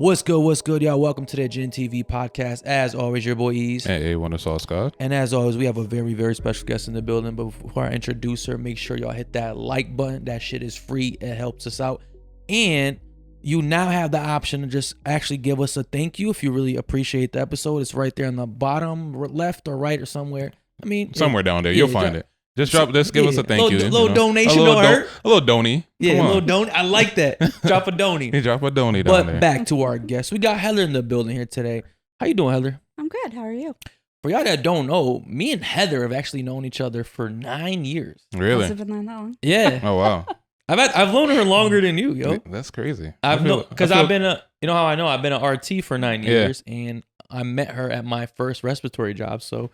What's good, y'all? Welcome to the Gen TV podcast. As always, your boy Ease. Hey, one of Sauce God. And as always, we have a very, very special guest in the building. But before I introduce her, make sure y'all hit that like button. That shit is free. It helps us out. And you now have the option to just actually give us a thank you if you really appreciate the episode. It's right there on the bottom left or right or somewhere. I mean, somewhere down there. You'll find it. Just give us a thank you. Little donation don't hurt. A little donny. Yeah, a little donny. I like that. Drop a donny. Drop a donny down there. But back to our guest. We got Heather in the building here today. How you doing, Heather? I'm good. How are you? For y'all that don't know, me and Heather have actually known each other for 9 years. Really? Has it been that long? Yeah. Oh wow. I've known her longer than you, yo. That's crazy. I've been I've been an RT for 9 years, and I met her at my first respiratory job. So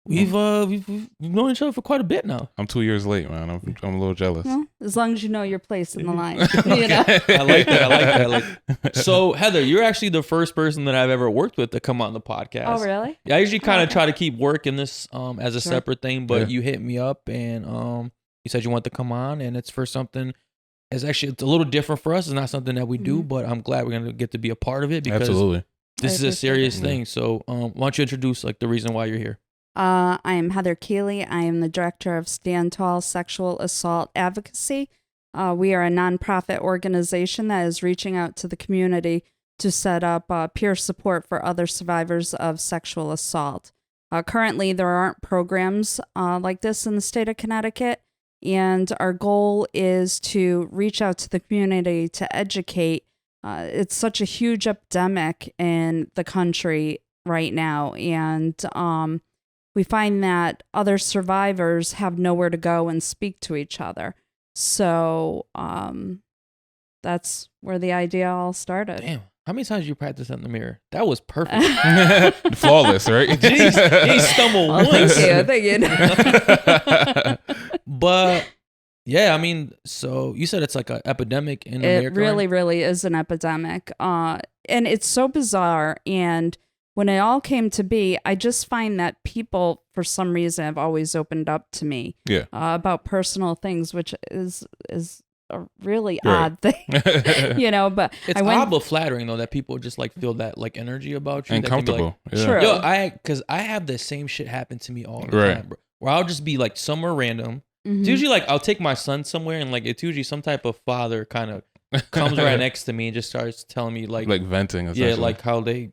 we've known each other for quite a bit now. I'm 2 years late, man. I'm a little jealous. Well, as long as you know your place in the line. Okay. You know? I like that. So Heather, you're actually the first person that I've ever worked with to come on the podcast. Oh, really? Yeah, I usually kind of try to keep working this as a Sure. separate thing, but you hit me up and you said you want to come on, and it's for something. It's a little different for us. It's not something that we do, but I'm glad we're gonna get to be a part of it because Absolutely. this is a serious thing. So why don't you introduce the reason why you're here? I am Heather Keeley. I am the director of Stand Tall Sexual Assault Advocacy. We are a nonprofit organization that is reaching out to the community to set up peer support for other survivors of sexual assault. Currently, there aren't programs like this in the state of Connecticut, and our goal is to reach out to the community to educate. It's such a huge epidemic in the country right now, and we find that other survivors have nowhere to go and speak to each other. So that's where the idea all started. Damn. How many times did you practice that in the mirror? That was perfect. Flawless, right? Jeez, he stumbled once. Thank you. But yeah, I mean, so you said it's like an epidemic in America. It really is an epidemic. And it's so bizarre. And when it all came to be, I just find that people, for some reason, have always opened up to me about personal things, which is a really odd thing, but it's odd but flattering though that people just feel that energy about you and comfortable. True. Yo, because I have the same shit happen to me all the time, bro. Where I'll just be somewhere random. Mm-hmm. It's usually I'll take my son somewhere and it's usually some type of father kind of comes right next to me and just starts telling me like venting. How they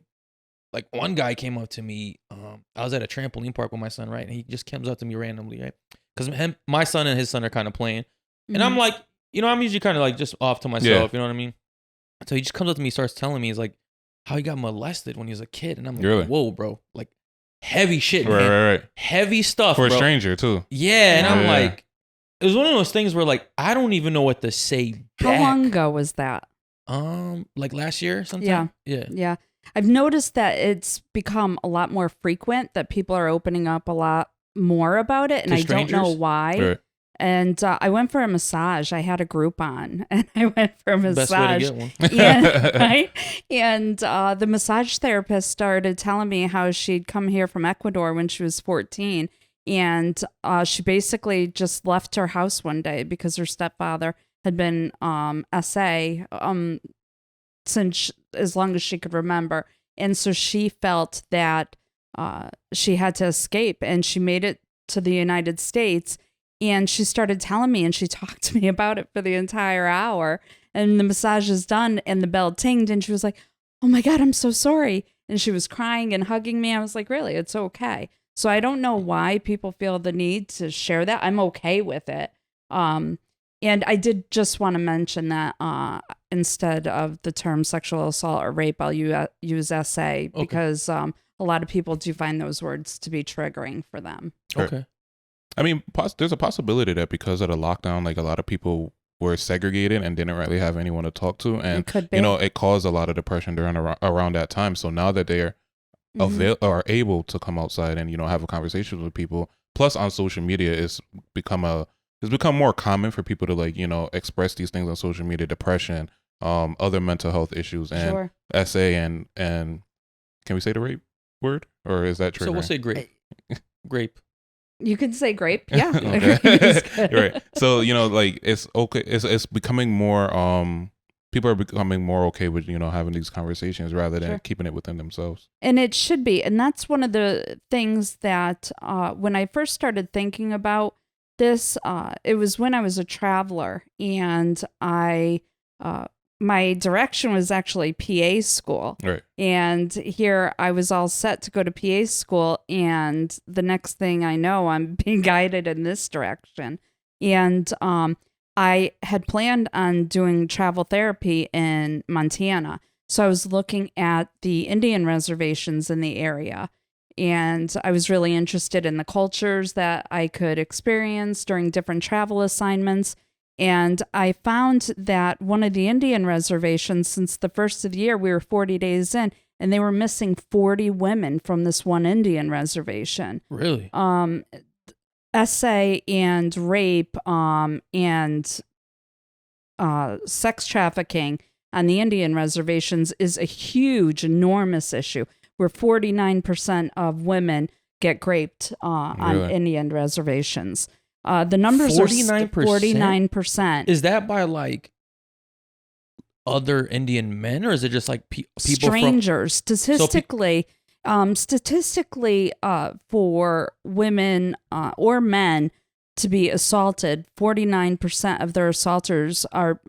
one guy came up to me. I was at a trampoline park with my son, right, and he just comes up to me randomly, right, because my son and his son are kind of playing, and I'm like. I'm usually kind of just off to myself, you know what I mean? So he just comes up to me, starts telling me, he's like, how he got molested when he was a kid. And I'm like, really? Whoa, bro. Heavy shit, man. Right. Heavy stuff, for bro. a stranger, too. Yeah, and I'm like, it was one of those things where, I don't even know what to say back. How long ago was that? Last year sometime? Yeah. I've noticed that it's become a lot more frequent, that people are opening up a lot more about it, and I don't know why. Right. And I went for a massage. I had a Groupon, and I went for a massage. Best way to get one. Right? And the massage therapist started telling me how she'd come here from Ecuador when she was 14. And she basically just left her house one day because her stepfather had been SA since as long as she could remember. And so she felt that she had to escape, and she made it to the United States. And she started telling me, and she talked to me about it for the entire hour. And the massage is done, and the bell tinged, and she was like, oh my God, I'm so sorry. And she was crying and hugging me. I was like, really, it's okay. So I don't know why people feel the need to share that. I'm okay with it. And I did just want to mention that instead of the term sexual assault or rape, I'll use SA because a lot of people do find those words to be triggering for them. Okay. I mean, there's a possibility that because of the lockdown, a lot of people were segregated and didn't really have anyone to talk to, and it caused a lot of depression during around that time. So now that they're are able to come outside and have a conversation with people, plus on social media, it's become more common for people to express these things on social media, depression, other mental health issues, and SA and can we say the rape word, or is that triggering? So we'll say grape. Grape. You can say grape, yeah. Okay. Right. So it's okay. It's becoming more. people are becoming more okay with, having these conversations rather than keeping it within themselves. And it should be. And that's one of the things that when I first started thinking about this, it was when I was a traveler, and my direction was actually PA school. Right. And here I was all set to go to PA school, and the next thing I know, I'm being guided in this direction. And I had planned on doing travel therapy in Montana. So I was looking at the Indian reservations in the area, and I was really interested in the cultures that I could experience during different travel assignments. And I found that one of the Indian reservations, since the first of the year, we were 40 days in, and they were missing 40 women from this one Indian reservation. Really? Essay and rape and sex trafficking on the Indian reservations is a huge, enormous issue, where 49% of women get raped on Indian reservations. The numbers 49%? are 49%. Is that by like other Indian men, or is it just like people strangers? Statistically, for women or men to be assaulted, 49% of their assaulters are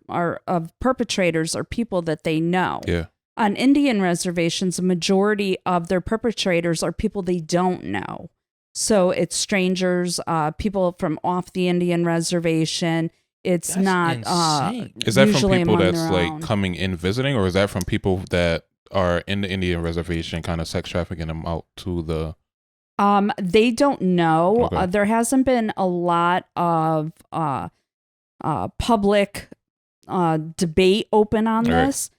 of perpetrators are people that they know. Yeah. On Indian reservations, a majority of their perpetrators are people they don't know. So it's strangers, people from off the Indian reservation. It's That's not insane. Is that from usually people among that's their like own. coming in visiting, or is that from people that are in the Indian reservation kind of sex trafficking them out to the... They don't know. Okay. There hasn't been a lot of public debate open on Right. this,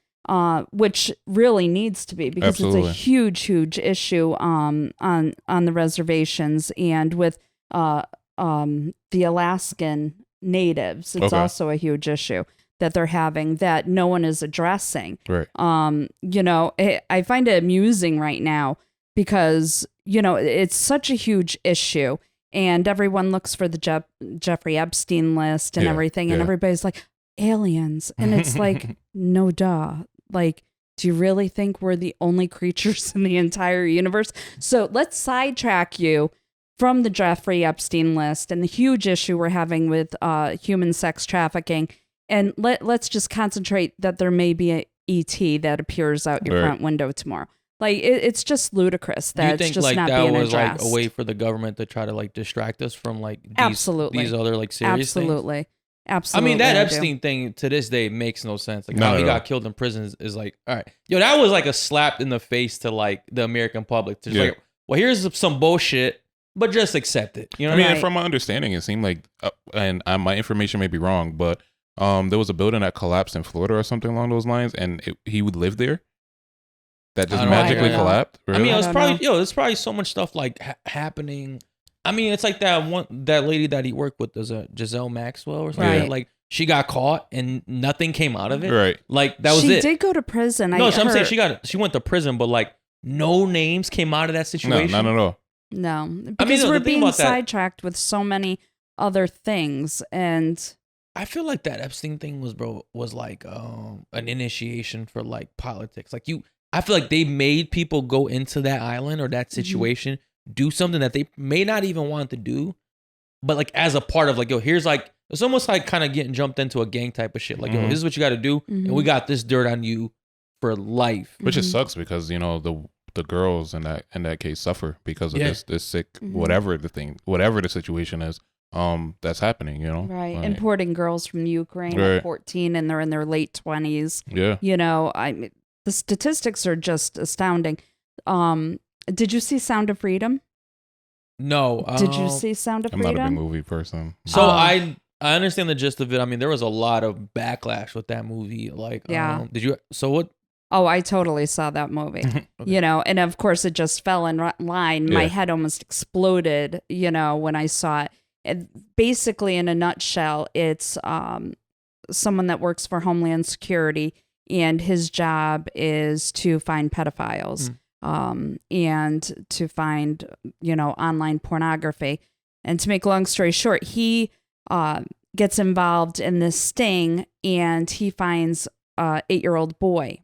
which really needs to be, because Absolutely. it's a huge, huge issue on the reservations, and with the Alaskan natives, it's Okay. also a huge issue that they're having that no one is addressing. Right. I find it amusing right now because, it's such a huge issue, and everyone looks for the Jeffrey Epstein list and Yeah, everything, and yeah. everybody's like, aliens. And it's like, no duh. Like, do you really think we're the only creatures in the entire universe? So let's sidetrack you from the Jeffrey Epstein list and the huge issue we're having with human sex trafficking. And let's just concentrate that there may be a ET that appears out your Right. front window tomorrow. Like, it's just ludicrous Do you that it's think just like not that being was addressed. like a way for the government to try to like distract us from like Absolutely. these other like serious things? Absolutely. I Absolutely. mean, that I do. Epstein thing to this day makes no sense. Like Not how he at got all. killed in prison is like, all right, yo, that was like a slap in the face to like the American public. To just Yeah. like, well, here's some bullshit, but just accept it. You know I what I mean, mean? Right. from my understanding, it seemed like, and my information may be wrong, but there was a building that collapsed in Florida or something along those lines, and he would live there. That just I don't know. magically I don't know. collapsed. I mean, Really? it was don't probably know. there's probably so much stuff like happening. I mean, it's like that lady that he worked with, there's a Giselle Maxwell or something. Right. Like she got caught and nothing came out of it. Right. Like that was she it. did go to prison. No, so I'm saying her- she went to prison, but like no names came out of that No, situation. not at all. No, because no, we're the thing being about that- sidetracked with so many other things. And I feel like that Epstein thing was like an initiation for like politics. Like I feel like they made people go into that island or that situation, do something that they may not even want to do, but like as a part of like, yo, here's like, it's almost like kind of getting jumped into a gang type of shit. Like, yo, Mhm. this is what you got to do, and we got this dirt on you for life. Which just sucks because the girls in that case suffer because of Yeah. this sick Mhm. whatever the situation is that's happening. right, Like, importing girls from Ukraine Right. at 14 and they're in their late 20s. yeah. The statistics are just astounding. Did you see Sound of Freedom? No, Did you see Sound of I'm not a big Freedom? movie person. So Um, I understand the gist of it. I mean, there was a lot of backlash with that movie. Like, Yeah. did you? So what? Oh, I totally saw that movie. Okay. And of course it just fell in line. My Yeah. head almost exploded, when I saw it. Basically, in a nutshell, it's someone that works for Homeland Security, and his job is to find pedophiles and to find, online pornography. And to make a long story short, he gets involved in this sting, and he finds a 8-year-old boy,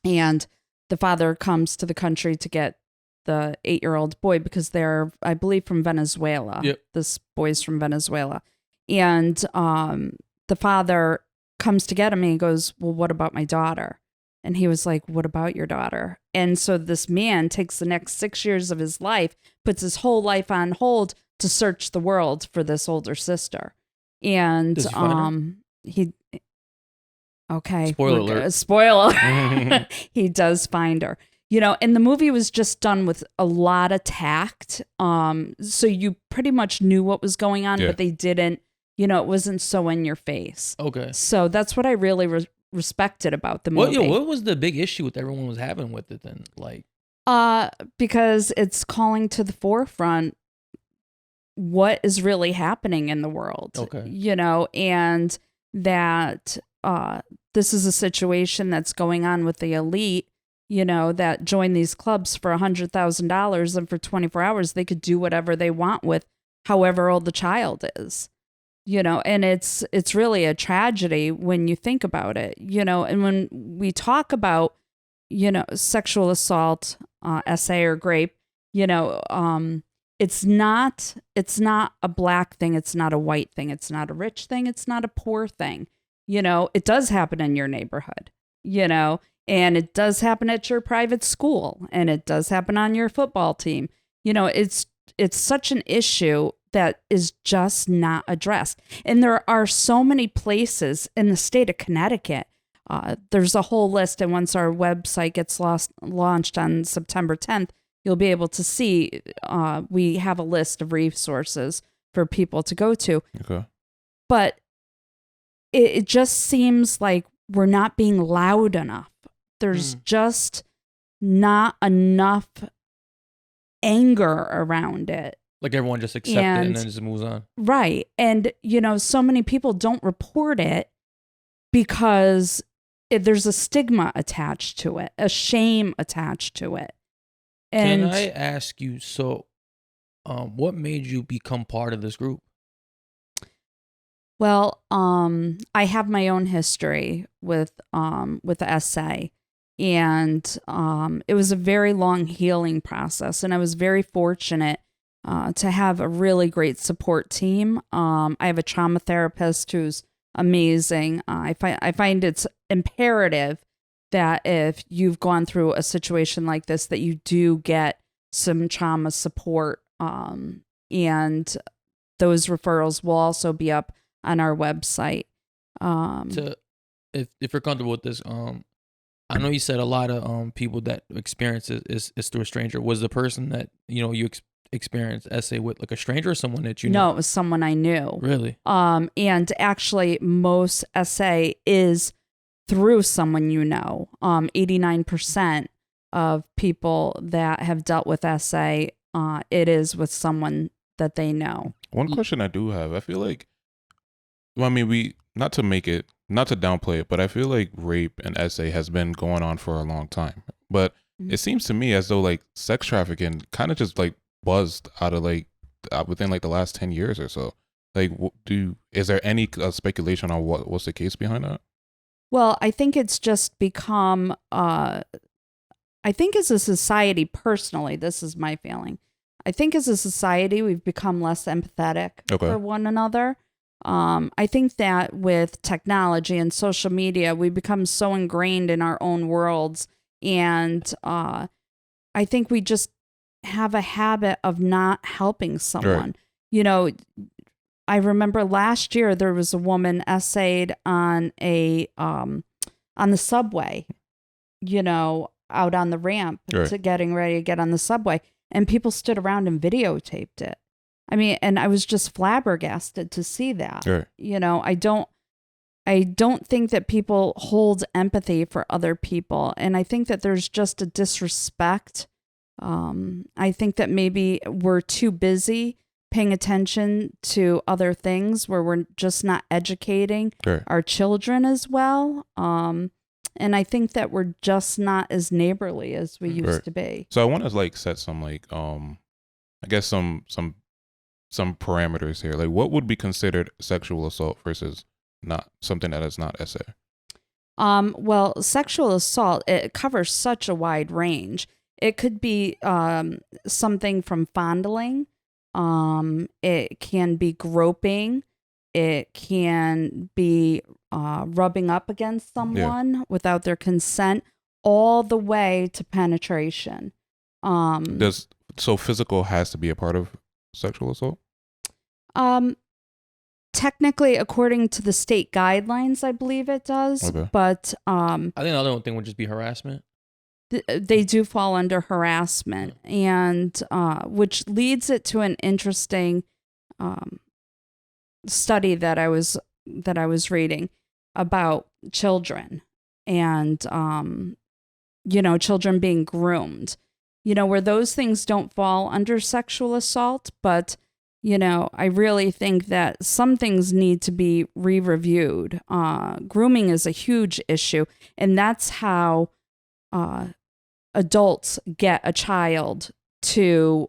and the father comes to the country to get the 8-year-old boy because they're, I believe, from Venezuela. Yep. This boy's from Venezuela. And the father comes to get him and he goes, well, what about my daughter? And he was like, what about your daughter? And so this man takes the next 6 years of his life, puts his whole life on hold to search the world for this older sister. And Does he find he okay. Spoiler alert. Spoiler. He does find her. You know, and the movie was just done with a lot of tact. So you pretty much knew what was going on, but they didn't, you know, it wasn't so in your face. Okay. So that's what I really respected about the movie. What was the big issue with everyone was having with it then? Like, because it's calling to the forefront what is really happening in the world. Okay. You know, and that this is a situation that's going on with the elite, you know, that join these clubs for $100,000, and for 24 hours they could do whatever they want with however old the child is. You know, and it's really a tragedy when you think about it, you know, and when we talk about, you know, sexual assault, SA or rape, you know, it's not a black thing. It's not a white thing. It's not a rich thing. It's not a poor thing. You know, it does happen in your neighborhood, you know, and it does happen at your private school, and it does happen on your football team. You know, it's such an issue that is just not addressed. And there are so many places in the state of Connecticut. There's a whole list, and once our website gets launched on September 10th, you'll be able to see we have a list of resources for people to go to. Okay. But it just seems like we're not being loud enough. There's just not enough anger around it. Like everyone just accepts it and then just moves on. Right. And, you know, so many people don't report it because there's a stigma attached to it, a shame attached to it. And can I ask you, so what made you become part of this group? Well, I have my own history with the SA, and it was a very long healing process, and I was very fortunate to have a really great support team. I have a trauma therapist who's amazing. I find it's imperative that if you've gone through a situation like this, that you do get some trauma support, and those referrals will also be up on our website. If you're comfortable with this, I know you said a lot of people that experience it is through a stranger. Was the person that you experienced SA with like a stranger or someone that you know? No, it was someone I knew. Really? And actually, most SA is through someone you know. 89% of people that have dealt with SA, it is with someone that they know. One question I do have, I feel like, well, I mean, not to downplay it, but I feel like rape and SA has been going on for a long time. But it seems to me as though like sex trafficking kind of just like buzzed out of like within like the last 10 years or so. Like, is there any speculation on what's the case behind that? Well, I think it's just become, I think as a society, personally, this is my feeling. I think as a society, we've become less empathetic for one another. I think that with technology and social media, we become so ingrained in our own worlds. And I think we just have a habit of not helping someone. Right. You know, I remember last year there was a woman essayed on on the subway, out on the ramp to getting ready to get on the subway, and people stood around and videotaped it. I mean, and I was just flabbergasted to see that. Right. I don't think that people hold empathy for other people, and I think that there's just a disrespect. I think that maybe we're too busy paying attention to other things where we're just not educating our children as well. And I think that we're just not as neighborly as we used to be. So I want to like set some like I guess some parameters here. Like, what would be considered sexual assault versus not something that is not SA? Well, sexual assault, it covers such a wide range. It could be something from fondling. It can be groping. It can be rubbing up against someone without their consent, all the way to penetration. So physical has to be a part of sexual assault? Technically, according to the state guidelines, I believe it does. Okay. But I think the other thing would just be harassment. They do fall under harassment, and which leads it to an interesting study that I was reading about children and children being groomed. Where those things don't fall under sexual assault, but I really think that some things need to be re-reviewed. Grooming is a huge issue, and that's how adults get a child to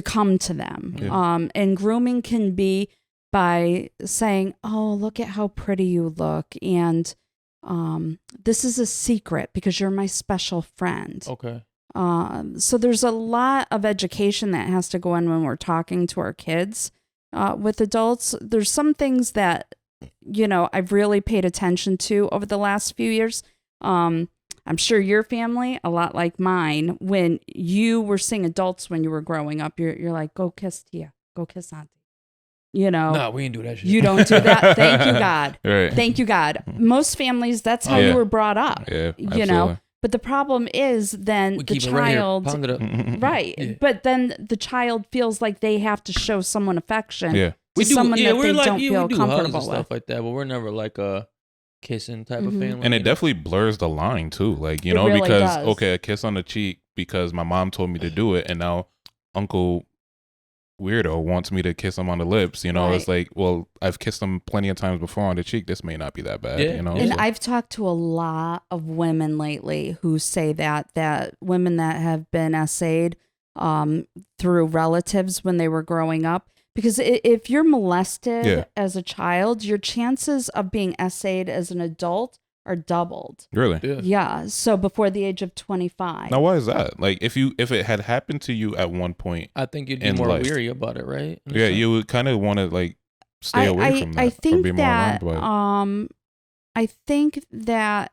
come to them. Yeah. And grooming can be by saying, "Oh, look at how pretty you look," and this is a secret because you're my special friend. Okay. So there's a lot of education that has to go in when we're talking to our kids. With adults, there's some things that, I've really paid attention to over the last few years. I'm sure your family, a lot like mine, when you were seeing adults when you were growing up, you're like, go kiss Tia, go kiss Auntie. No, we didn't do that shit. You don't do that. Thank you, God. Right. Thank you, God. Most families, that's how you were brought up. Yeah, But the problem is then the child, right? Yeah. But then the child feels like they have to show someone affection. Yeah. To someone that we're they like, don't feel we do hugs comfortable and stuff with. like that, but we're never like a kissing type of family. And it definitely blurs the line too. Like, It really because, does. okay, a kiss on the cheek because my mom told me to do it. And now Uncle Weirdo wants me to kiss him on the lips. Right. It's like, well, I've kissed him plenty of times before on the cheek. This may not be that bad, Yeah. And So- I've talked to a lot of women lately who say that women that have been essayed through relatives when they were growing up, because if you're molested as a child, your chances of being essayed as an adult are doubled. Really? Yeah. So before the age of 25. Now, why is that? Like, if it had happened to you at one point, I think you'd be in more life. weary about it, right? yeah, you would kind of want to like stay away from that. I or think be more that alarmed by it. I think that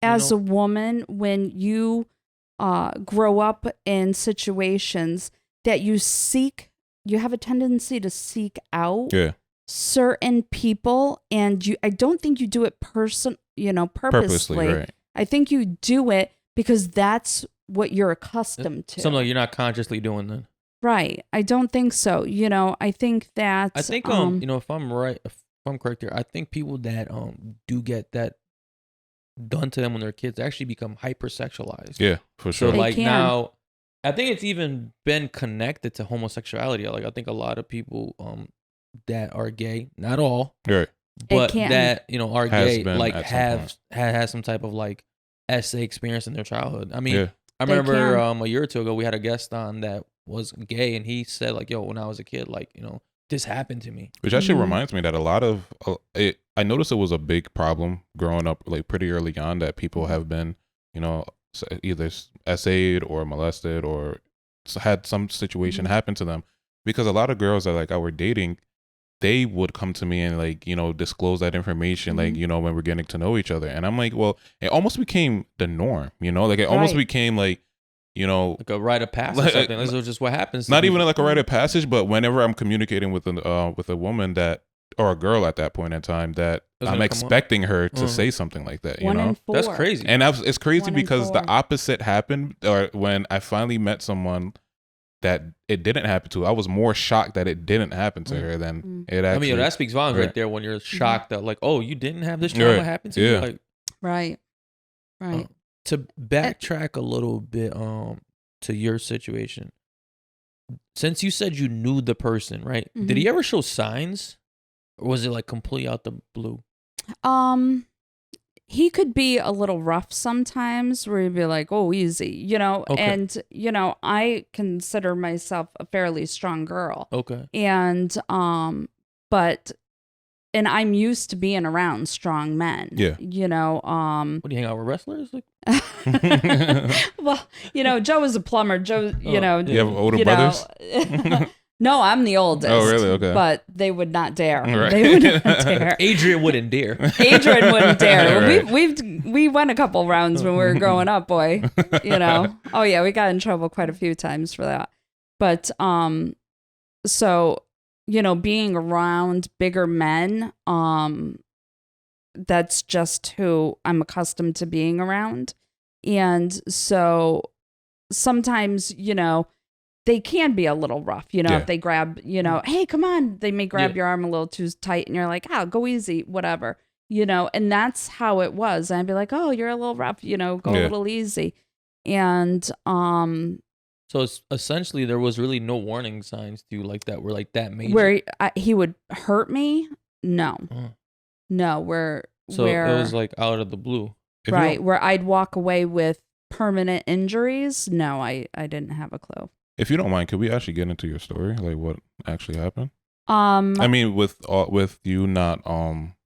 as a woman, when you grow up in situations that you have a tendency to seek out certain people, and I don't think you do it purposely. Right. I think you do it because that's what you're accustomed to. Something like you're not consciously doing that. Right. I don't think so. I think that I think if I'm right, if I'm correct here, I think people that do get that done to them when they're kids actually become hypersexualized. Yeah, for sure. So They like can. now, I think it's even been connected to homosexuality. Like I think a lot of people that are gay, not all, Right. but can. that are Has gay, been like at some has some type of like SA experience in their childhood. I mean, Yeah. I They remember can. a year or two ago we had a guest on that was gay, and he said like, "Yo, when I was a kid, like this happened to me." Which actually Mhm. reminds me that a lot of I noticed it was a big problem growing up, like pretty early on, that people have been, either essayed or molested or had some situation happen to them, because a lot of girls that like I were dating, they would come to me and like disclose that information, like when we're getting to know each other, and I'm like, well, it almost became the norm, like it almost Right. became like Like a rite of passage. Like, Something. This is just what happens. to not people. even like a rite of passage, but whenever I'm communicating with a woman that, or a girl at that point in time, that It's I'm gonna come up. expecting her to say something like that, One in four. That's crazy. And it's crazy 1 in because the 4. opposite happened, or when I finally met someone that it didn't happen to. I was more shocked that it didn't happen to her than it actually. I mean, that speaks volumes right there when you're shocked that like, oh, you didn't have this trauma happen to you. Like, Right. to backtrack a little bit to your situation, since you said you knew the person, right? Did he ever show signs, or was it like completely out the blue? He could be a little rough sometimes, where he'd be like, "Oh, easy," Okay. and I consider myself a fairly strong girl. Okay. And but and I'm used to being around strong men. Yeah. You know, What do you hang out with wrestlers? Like, well, you know, Joe is a plumber. Joe, you know, you have older brothers? No, I'm the oldest. Oh, really? Okay. But they would not dare. Right. They would not dare. Adrian wouldn't dare. Adrian wouldn't dare. Right. We went a couple rounds when we were growing up, boy. You know. Oh yeah, we got in trouble quite a few times for that. But so, you know, being around bigger men, that's just who I'm accustomed to being around. And so sometimes, you know, they can be a little rough, you know, Yeah. if they grab, you know, hey, come on, they may grab your arm a little too tight and you're like, oh, go easy, whatever, you know, and that's how it was. And I'd be like, oh, you're a little rough, you know, go a little easy. And, so essentially there was really no warning signs to like that were like that major. where he would hurt me. No, no, So it was like out of the blue. Right, where I'd walk away with permanent injuries. No, I didn't have a clue. If you don't mind, could we actually get into your story, like what actually happened? I mean, with you not,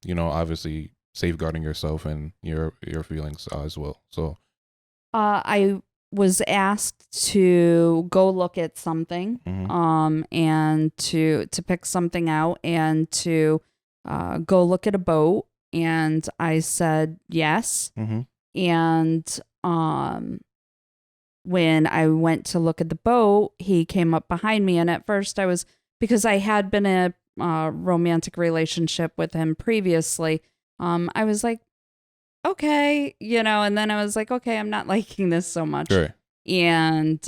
you know, obviously safeguarding yourself and your feelings as well. So, I was asked to go look at something, and to pick something out and to go look at a boat, and I said yes, and when I went to look at the boat, he came up behind me. And at first because I had been in a romantic relationship with him previously, I was like, okay, you know, and then I was like, okay, I'm not liking this so much. right. And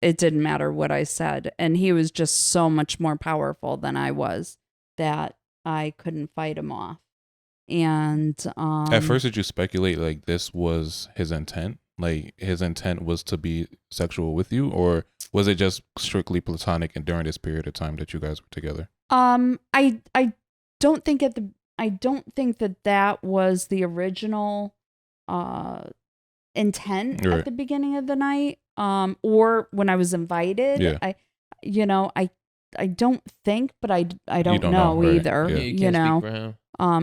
it didn't matter what I said. And he was just so much more powerful than I was that I couldn't fight him off. And At first, did you speculate like this was his intent? Like his intent was to be sexual with you, or was it just strictly platonic and during this period of time that you guys were together? I don't think that was the original intent Right. at the beginning of the night, or when I was invited. Yeah. I don't think, but I don't don't know know, right. either. Yeah. You You can't know, speak for him.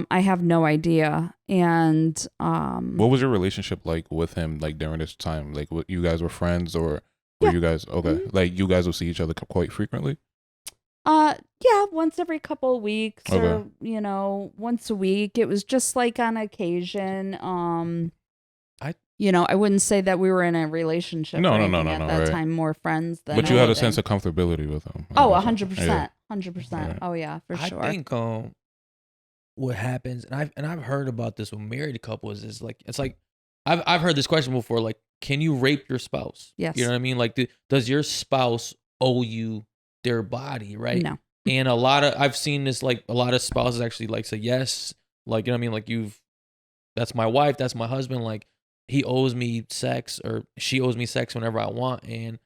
I have no idea. And What was your relationship like with him, like during this time? Like, what, you guys were friends, or were Yeah. you guys okay? Like, you guys would see each other quite frequently. yeah, once every couple of weeks, or Okay. you know, once a week. It was just like on occasion. You know, I wouldn't say that we were in a relationship. No, or no, no, anything no, at that right. time, more friends than. But you had a anything. sense of comfortability with him. Oh, I guess. 100%, Yeah. 100%. Right. Oh yeah, for sure. I think what happens, and I've heard about this with married couples, is like it's like I've heard this question before, like, can you rape your spouse? Yes. You know what I mean? Like, does your spouse owe you their body, right? No. And I've seen this, like a lot of spouses actually like say yes, like, you know what I mean? Like, that's my wife, that's my husband, like he owes me sex or she owes me sex whenever I want. And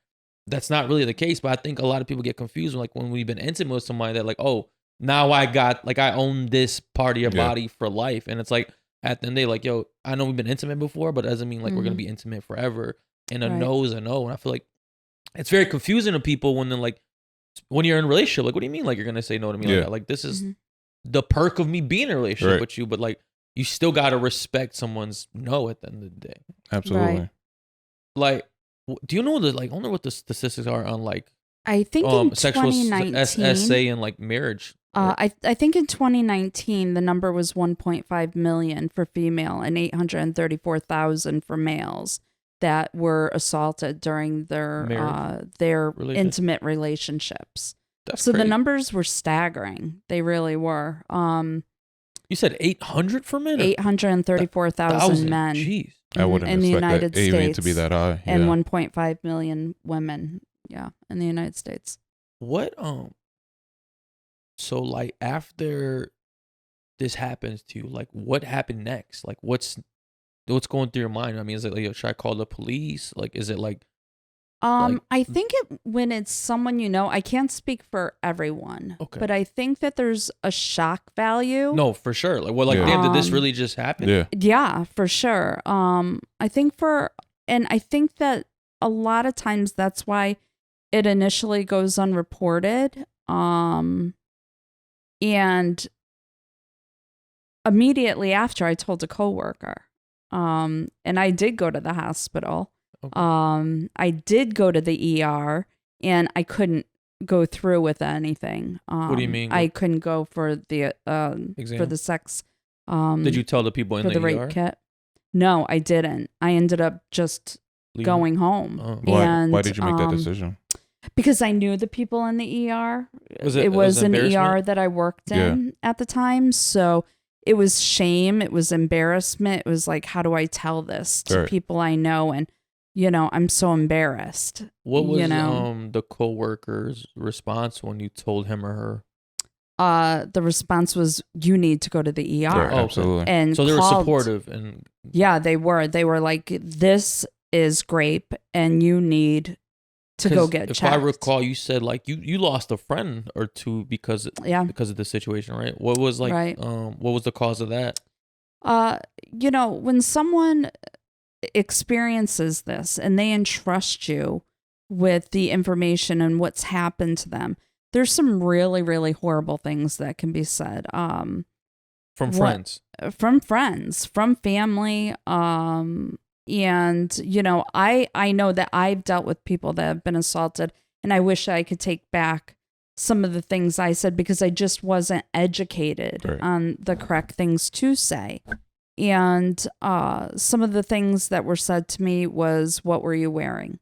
that's not really the case. But I think a lot of people get confused like when we've been intimate with somebody that like, oh, now I own this part of your body for life. And it's like at the end of the day, like, yo, I know we've been intimate before, but it doesn't mean like we're going to be intimate forever. And a no is a no. And I feel like it's very confusing to people when they're like, when you're in a relationship, like, what do you mean? Like, you're going to say no to me? Like, that? Like, this is the perk of me being in a relationship with you. But like, you still got to respect someone's no at the end of the day. Absolutely. Right. Like, do you know I wonder what the statistics are on like, I think in sexual 2019, SA and like marriage. I think in 2019 the number was 1.5 million for female and 834,000 for males that were assaulted during their intimate relationships. That's so crazy. the numbers were staggering. They really were. You said 800 for men? 834,000 men. Jeez. I wouldn't in the expect United that even States to be that high. and 1.5 million women. Yeah, in the United States. What so like after this happens to you, like what happened next? Like what's going through your mind? I mean, is it like, should I call the police? Like, is it like I think when it's someone you know, I can't speak for everyone, but I think that there's a shock value. No, for sure. Like, well, like, damn, did this really just happen? Yeah, for sure. I think that a lot of times that's why it initially goes unreported. And immediately after, I told a coworker. And I did go to the hospital. Okay. I did go to the ER, and I couldn't go through with anything. What do you mean? I couldn't go for the for the sex. Did you tell the people in for the rape kit? No, I didn't. I ended up just going home. Oh. Why did you make that decision? Because I knew the people in the ER. It was an ER that I worked in at the time. So it was shame. It was embarrassment. It was like, how do I tell this to people I know? And, I'm so embarrassed. What was the coworker's response when you told him or her? The response was, you need to go to the ER. Yeah, absolutely. And so they were supportive. And yeah, they were. They were like, this is grape and you need to go get checked. If I recall, you said like you lost a friend or two because of the situation, right? What was what was the cause of that? When someone experiences this and they entrust you with the information and what's happened to them, there's some really, really horrible things that can be said. From friends, from family. And, I know that I've dealt with people that have been assaulted, and I wish I could take back some of the things I said because I just wasn't educated on the correct things to say. And some of the things that were said to me was, what were you wearing?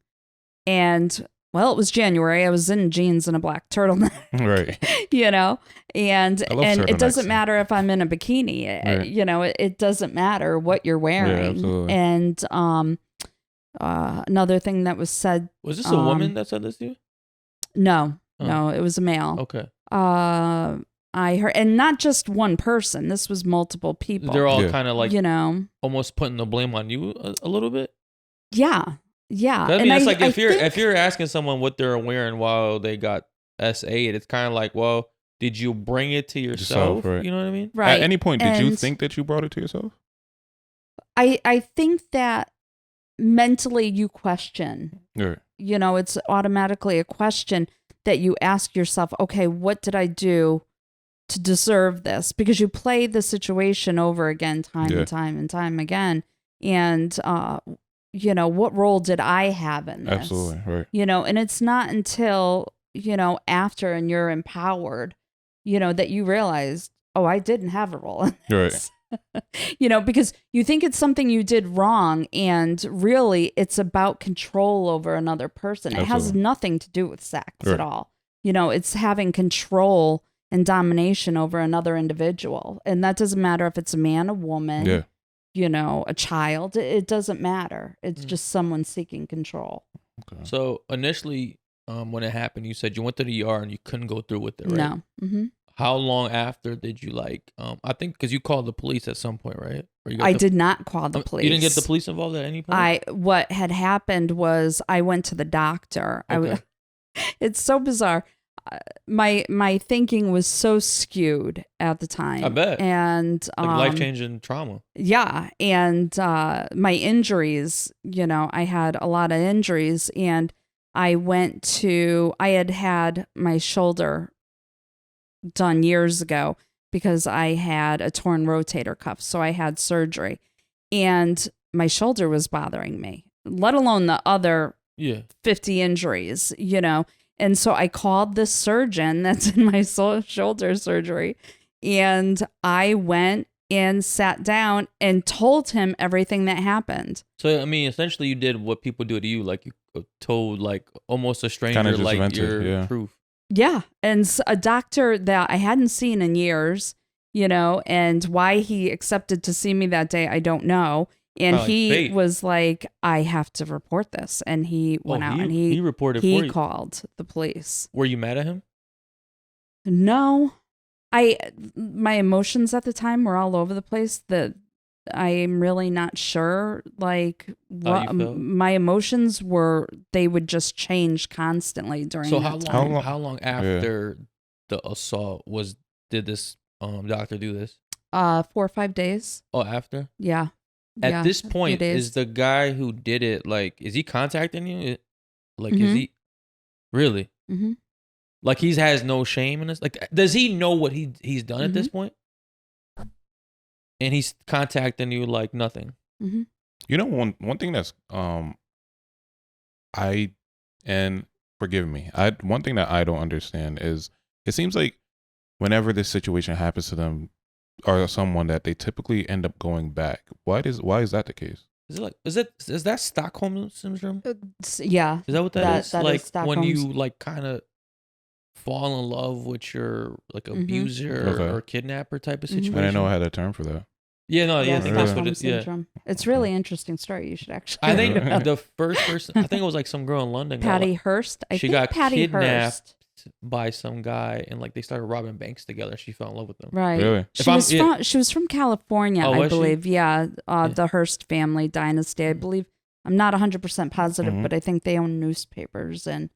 And, well, it was January. I was in jeans and a black turtleneck. Right. And it doesn't matter if I'm in a bikini. It doesn't matter what you're wearing. Yeah, and another thing that was said. Was this a woman that said this to you? No, it was a male. Okay. I heard, and not just one person. This was multiple people. They're all kind of like, almost putting the blame on you a little bit. Yeah. Yeah. I mean, it's like if you're asking someone what they're wearing while they got S8, it's kind of like, well, did you bring it to yourself? Right. You know what I mean? Right. At any point, did you think that you brought it to yourself? I think that mentally you question. Right. It's automatically a question that you ask yourself, okay, what did I do to deserve this? Because you play the situation over again, time and time and time again. And, what role did I have in this? Absolutely, right. And it's not until, after and you're empowered, that you realize, oh, I didn't have a role in this. Right. Because you think it's something you did wrong, and really it's about control over another person. It has nothing to do with sex at all. It's having control and domination over another individual. And that doesn't matter if it's a man, a woman, a child. It doesn't matter. It's just someone seeking control. Okay. So initially, when it happened, you said you went to the ER and you couldn't go through with it, right? No. Mm-hmm. How long after did you I think because you called the police at some point, right? I did not call the police. You didn't get the police involved at any point? What had happened was I went to the doctor. Okay. It's so bizarre. My thinking was so skewed at the time. I bet. And life-changing trauma. Yeah. And my injuries, I had a lot of injuries, and I had my shoulder done years ago because I had a torn rotator cuff. So I had surgery, and my shoulder was bothering me, let alone the other 50 injuries, And so I called the surgeon that's in my shoulder surgery, and I went and sat down and told him everything that happened. So, I mean, essentially you did what people do to you, like you told like almost a stranger like your truth. Yeah. And a doctor that I hadn't seen in years, and why he accepted to see me that day, I don't know. And he was like, I have to report this. And he went out and he reported. He called the police. Were you mad at him? No. My emotions at the time were all over the place. That I am really not sure. Like what my emotions were, they would just change constantly during. So how long after the assault did this doctor do this? 4 or 5 days. Oh, after? Yeah. At this point, is the guy who did it, like, is he contacting you? Like, is he really? Mm-hmm. Like he has no shame in this. Like, does he know what he's done at this point? And he's contacting you like nothing. Mm-hmm. You know, one thing that's forgive me. One thing that I don't understand is it seems like whenever this situation happens to them or someone that they typically end up going back. Why is that the case? Is that Stockholm Syndrome? Yeah. Is that what that is? That like is when you like kind of fall in love with your like abuser or kidnapper type of situation. I didn't know I had a term for that. Yeah, no, yeah, I think that's what it is. Yeah. It's really interesting story. You should actually. I think the first person, I think it was like some girl in London. Patty Hearst. She got kidnapped by some guy, and like they started robbing banks together. She fell in love with them. Right. Really? She was from California, I believe. Yeah. The Hearst family dynasty, I believe. I'm not 100% positive, but I think they own newspapers and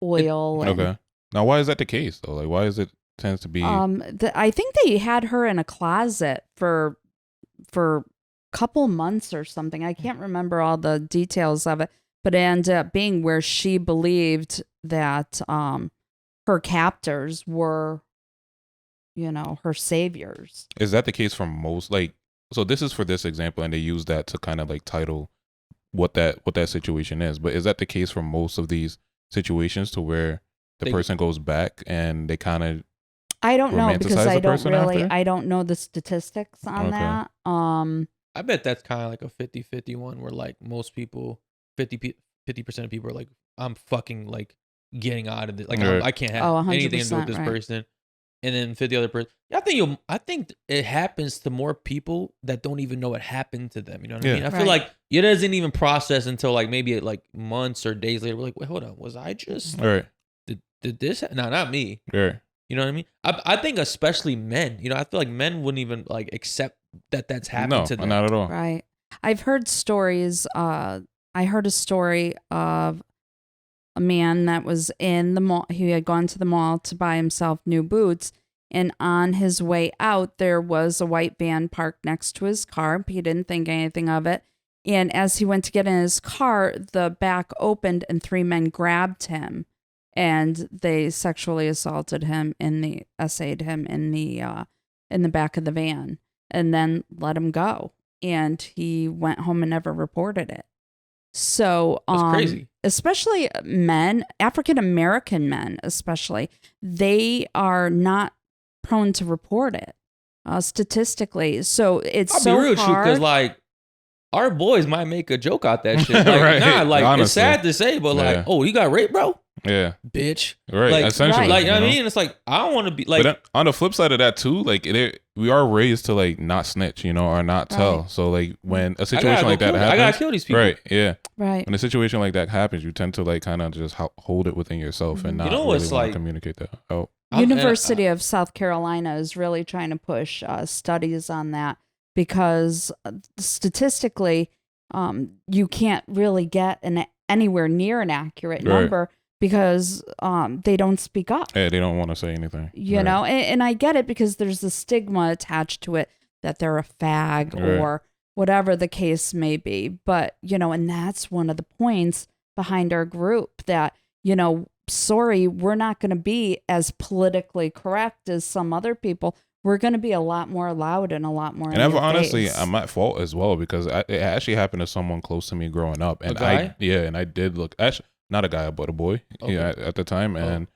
oil. Okay. Now, why is that the case though? Like, why is it tends to be? I think they had her in a closet for a couple months or something. I can't remember all the details of it, but it ended up being where she believed that her captors were, her saviors. Is that the case for most? Like, so this is for this example, and they use that to kind of like title what that situation is. But is that the case for most of these situations to where the person goes back and they kind of? I don't know because I don't know the statistics on that. I bet that's kind of like a 50-50 one where like most people, 50% of people are like, I'm fucking like getting out of this. Like I can't have anything to do with this person. And then 50 other person. I think it happens to more people that don't even know what happened to them. You know what I mean? I feel like it doesn't even process until like maybe like months or days later. We're like, wait, hold on. Was I just, did this? No, not me. Right. You know what I mean? I think especially men, I feel like men wouldn't even like accept that that's happened to them. No, not at all. Right. I've heard stories. I heard a story of a man that was in the mall. He had gone to the mall to buy himself new boots. And on his way out, there was a white van parked next to his car. He didn't think anything of it. And as he went to get in his car, the back opened and 3 men grabbed him. And they sexually assaulted him essayed him in the back of the van, and then let him go. And he went home and never reported it. So, that's crazy. Especially men, African American men, especially, they are not prone to report it statistically. So it's I'll be real with you because like our boys might make a joke out that shit. Like, honestly. It's sad to say, but like, oh, you got raped, bro. Yeah, bitch. Right, like, essentially. Like, you know what I mean? It's like, I don't want to be like. But on the flip side of that too, like we are raised to like not snitch, or not tell. So like when a situation like that happens, I gotta kill these people. Right. Yeah. Right. When a situation like that happens, you tend to like kind of just hold it within yourself and not really want to communicate that out. University of South Carolina is really trying to push studies on that because statistically, you can't really get anywhere near an accurate number. Because they don't speak up. Yeah, they don't want to say anything. You know, and I get it because there's a stigma attached to it that they're a fag or whatever the case may be. But, and that's one of the points behind our group that, sorry, we're not going to be as politically correct as some other people. We're going to be a lot more loud and a lot more. And honestly, I'm at fault as well because it actually happened to someone close to me growing up. And I did look, actually, not a guy, but a boy at the time. And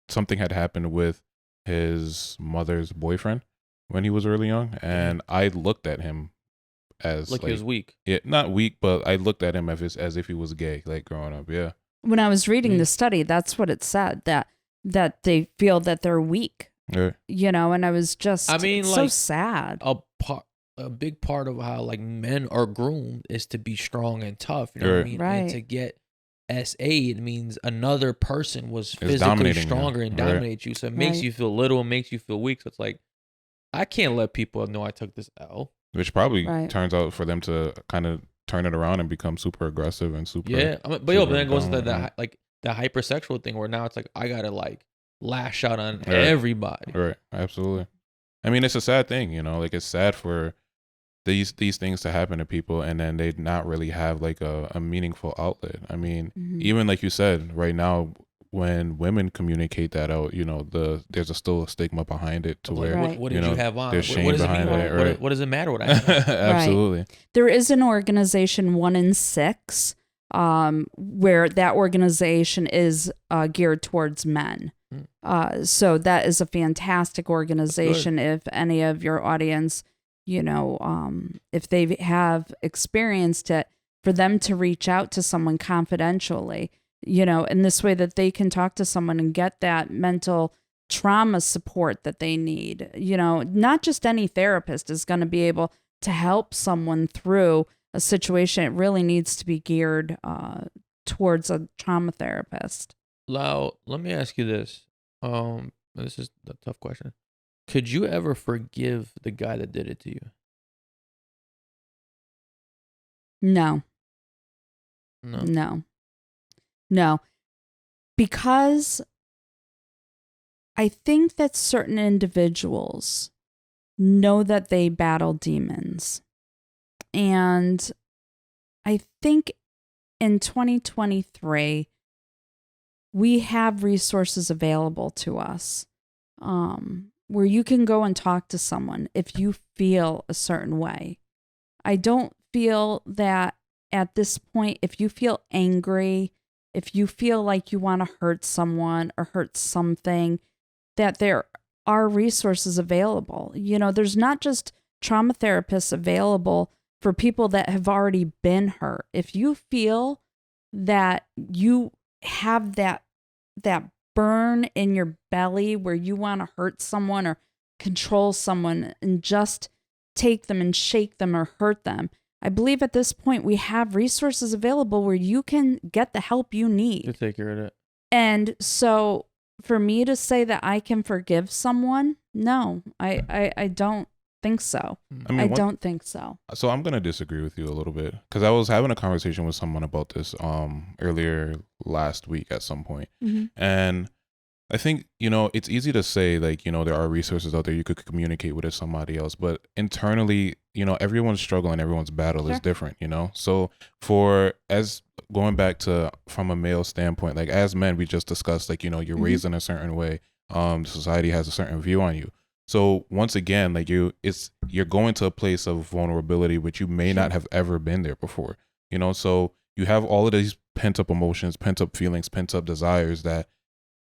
something had happened with his mother's boyfriend when he was really young. And I looked at him as like he was weak. Yeah, not weak, but I looked at him as if he was gay, like growing up. Yeah. When I was reading the study, that's what it said, that they feel that they're weak. Yeah. And I was just so sad. A big part of how like men are groomed is to be strong and tough. You know what I mean? Right. And to get SA, it means another person was physically stronger and dominate you. So it makes you feel little, it makes you feel weak. So it's like, I can't let people know I took this L. Which probably turns out for them to kind of turn it around and become super aggressive and super. Yeah. But then it goes into the hypersexual thing where now it's like, I got to like lash out on everybody. Right. Absolutely. I mean, it's a sad thing, like it's sad for these things to happen to people and then they not really have like a meaningful outlet. I mean, even like you said, right now when women communicate that out, there's still a stigma behind it to where what did you have on? there's shame what does it behind mean? it. Right? What does it matter what I have? Absolutely. Right. There is an organization, 1 in 6, where that organization is geared towards men. So that is a fantastic organization. If any of your audience, if they have experienced it, for them to reach out to someone confidentially, in this way that they can talk to someone and get that mental trauma support that they need. Not just any therapist is going to be able to help someone through a situation. It really needs to be geared towards a trauma therapist. Lau, let me ask you this. This is a tough question. Could you ever forgive the guy that did it to you? No. Because I think that certain individuals know that they battle demons. And I think in 2023, we have resources available to us where you can go and talk to someone if you feel a certain way. I don't feel that at this point, if you feel angry, if you feel like you want to hurt someone or hurt something, that there are resources available. There's not just trauma therapists available for people that have already been hurt. If you feel that you have that burn in your belly where you want to hurt someone or control someone and just take them and shake them or hurt them, I believe at this point we have resources available where you can get the help you need to take care of it. And so for me to say that I can forgive someone, no, I don't think so. I don't think so. So I'm going to disagree with you a little bit because I was having a conversation with someone about this earlier last week at some point. And I think, it's easy to say like, there are resources out there you could communicate with somebody else, but internally, everyone's struggle and everyone's battle is different, So as going back to from a male standpoint, like as men, we just discussed, like, you're raised in a certain way. Society has a certain view on you. So once again, like you're going to a place of vulnerability, which you may not have ever been there before, so you have all of these pent up emotions, pent up feelings, pent up desires that,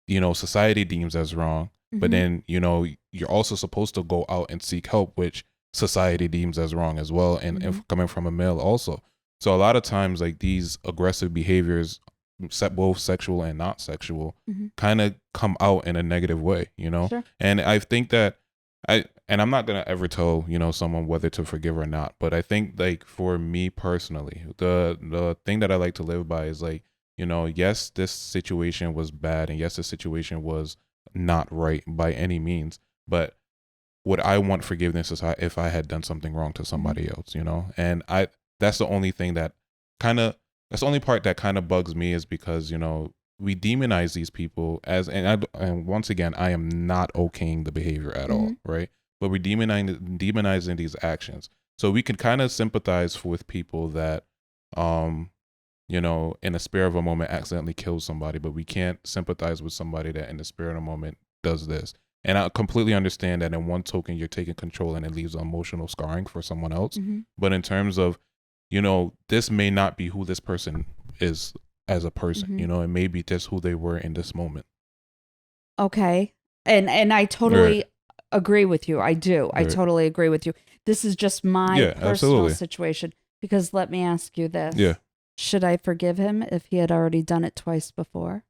society deems as wrong, but then, you're also supposed to go out and seek help, which society deems as wrong as well. And coming from a male also. So a lot of times like these aggressive behaviors, both sexual and not sexual, kind of come out in a negative way, Sure. And I think that I'm not going to ever tell, someone whether to forgive or not. But I think like for me personally, the thing that I like to live by is like, yes, this situation was bad. And yes, this situation was not right by any means. But would I want forgiveness if I had done something wrong to somebody else, And that's the only thing that's the only part that kind of bugs me is because, we demonize these people and once again, I am not okaying the behavior at all, right? But we're demonizing these actions. So we can kind of sympathize with people that, in a spare of a moment accidentally kills somebody, but we can't sympathize with somebody that in the spare of a moment does this. And I completely understand that in one token, you're taking control and it leaves emotional scarring for someone else. But in terms of, this may not be who this person is as a person, it may be just who they were in this moment. Okay. And I totally agree with you. I do. I totally agree with you. This is just my personal situation. Because let me ask you this. Yeah. Should I forgive him if he had already done it twice before?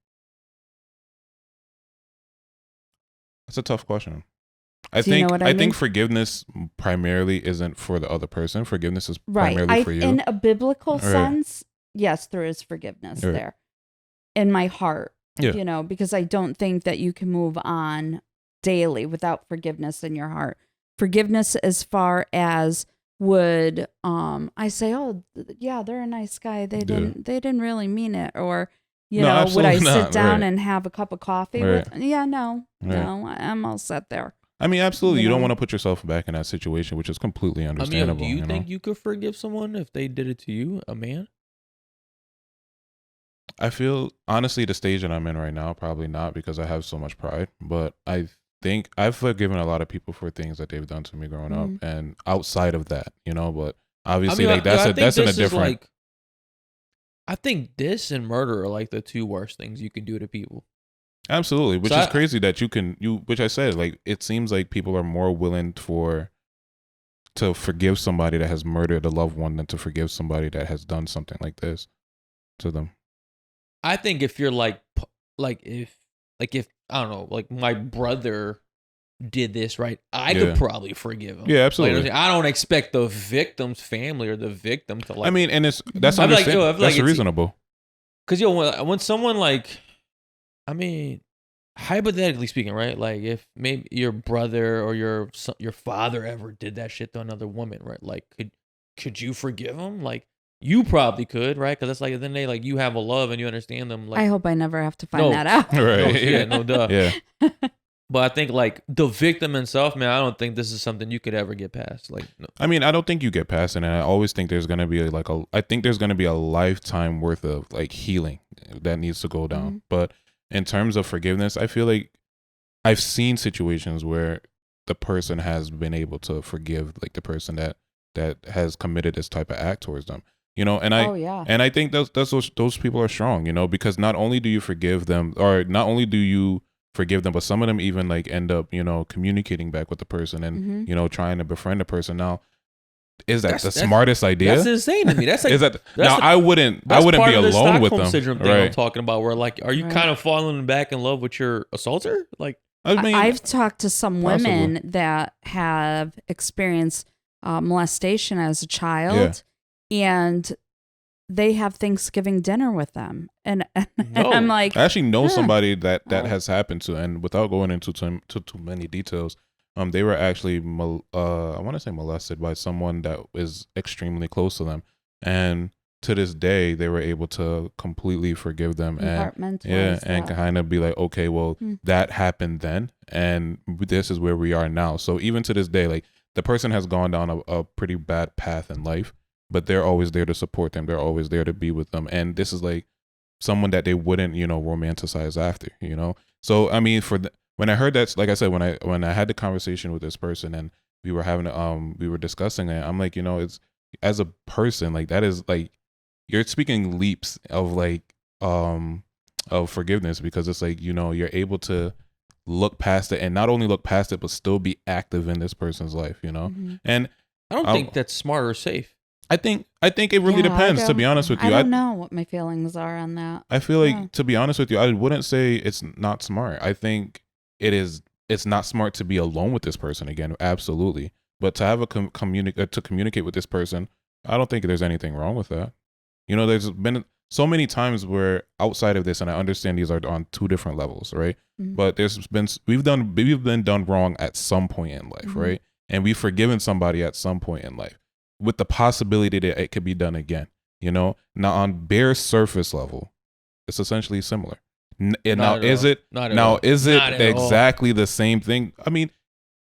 That's a tough question. I think forgiveness primarily isn't for the other person. Forgiveness is primarily for you. In a biblical sense, yes, there is forgiveness there in my heart, because I don't think that you can move on daily without forgiveness in your heart. Forgiveness as far as would I say, oh yeah, they're a nice guy. They didn't really mean it, or would I sit down and have a cup of coffee with? Yeah, no, I'm all set there. I mean, absolutely. You don't want to put yourself back in that situation, which is completely understandable. Do you think you could forgive someone if they did it to you, a man? I feel honestly the stage that I'm in right now, probably not because I have so much pride, but I think I've forgiven a lot of people for things that they've done to me growing up and outside of that, but obviously like that's in a different. Like, I think this and murder are like the two worst things you can do to people. Absolutely, which is crazy that which I said, like, it seems like people are more willing to forgive somebody that has murdered a loved one than to forgive somebody that has done something like this to them. I think if you're if I don't know, like my brother did this, right? I could probably forgive him. Yeah, absolutely. Like, I don't expect the victim's family or the victim to like. I mean, and that's understandable. That's reasonable. Because when someone like, I mean, hypothetically speaking, right? Like if maybe your brother or your father ever did that shit to another woman, right? Like could you forgive him? Like you probably could, right? Because that's like then they like you have a love and you understand them. Like I hope I never have to find that out. Right? No duh. Yeah. But I think like the victim himself, man, I don't think this is something you could ever get past. Like, no. I mean, I don't think you get past it, and I always think there's gonna be I think there's gonna be a lifetime worth of like healing that needs to go down. But in terms of forgiveness, I feel like I've seen situations where the person has been able to forgive like the person that has committed this type of act towards them. And I think those people are strong, because not only do you forgive them, or not only do you forgive them, but some of them even like end up, communicating back with the person and, trying to befriend the person. Now, is that the smartest idea? That's insane to me. That's like, I wouldn't be alone with them. Stockholm Syndrome thing I'm talking about, where like, are you kind of falling back in love with your assaulter? Like, I mean, I've talked to some women that have experienced molestation as a child, and they have Thanksgiving dinner with them, and I'm like, I actually know somebody that has happened to, and without going into too many details, they were actually I want to say molested by someone that is extremely close to them, and to this day they were able to completely forgive them and kind of be like, okay, well, that happened then, and this is where we are now. So even to this day, like the person has gone down a pretty bad path in life, but they're always there to support them. They're always there to be with them. And this is like someone that they wouldn't, romanticize after, So, I mean, when I heard that, like I said, when I had the conversation with this person and we were discussing it, I'm like, it's as a person, like that is like, you're speaking leaps of like, of forgiveness, because it's like, you're able to look past it, and not only look past it, but still be active in this person's life, And I don't think that's smart or safe. I think it really depends, to be honest with you. I don't know what my feelings are on that. I feel like, to be honest with you, I wouldn't say it's not smart. I think it's not smart to be alone with this person again, absolutely. But to have to communicate with this person, I don't think there's anything wrong with that. There's been so many times where outside of this, and I understand these are on two different levels, right? But we've been done wrong at some point in life, right? And we've forgiven somebody at some point in life, with the possibility that it could be done again, Now on bare surface level, it's essentially similar. Is it exactly the same thing? I mean,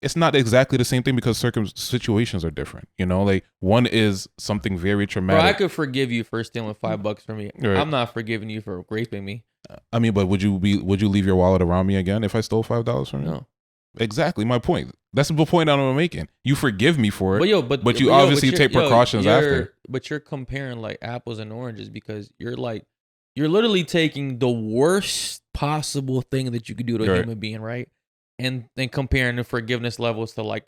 it's not exactly the same thing because situations are different, Like one is something very traumatic. Bro, I could forgive you for stealing $5 from me. Right. I'm not forgiving you for raping me. I mean, but would you leave your wallet around me again if I stole $5 from you? No. Exactly my point. That's the point I'm making. You forgive me for it, but you obviously take precautions after. But you're comparing like apples and oranges, because you're literally taking the worst possible thing that you could do to a human being, right? And then comparing the forgiveness levels to like,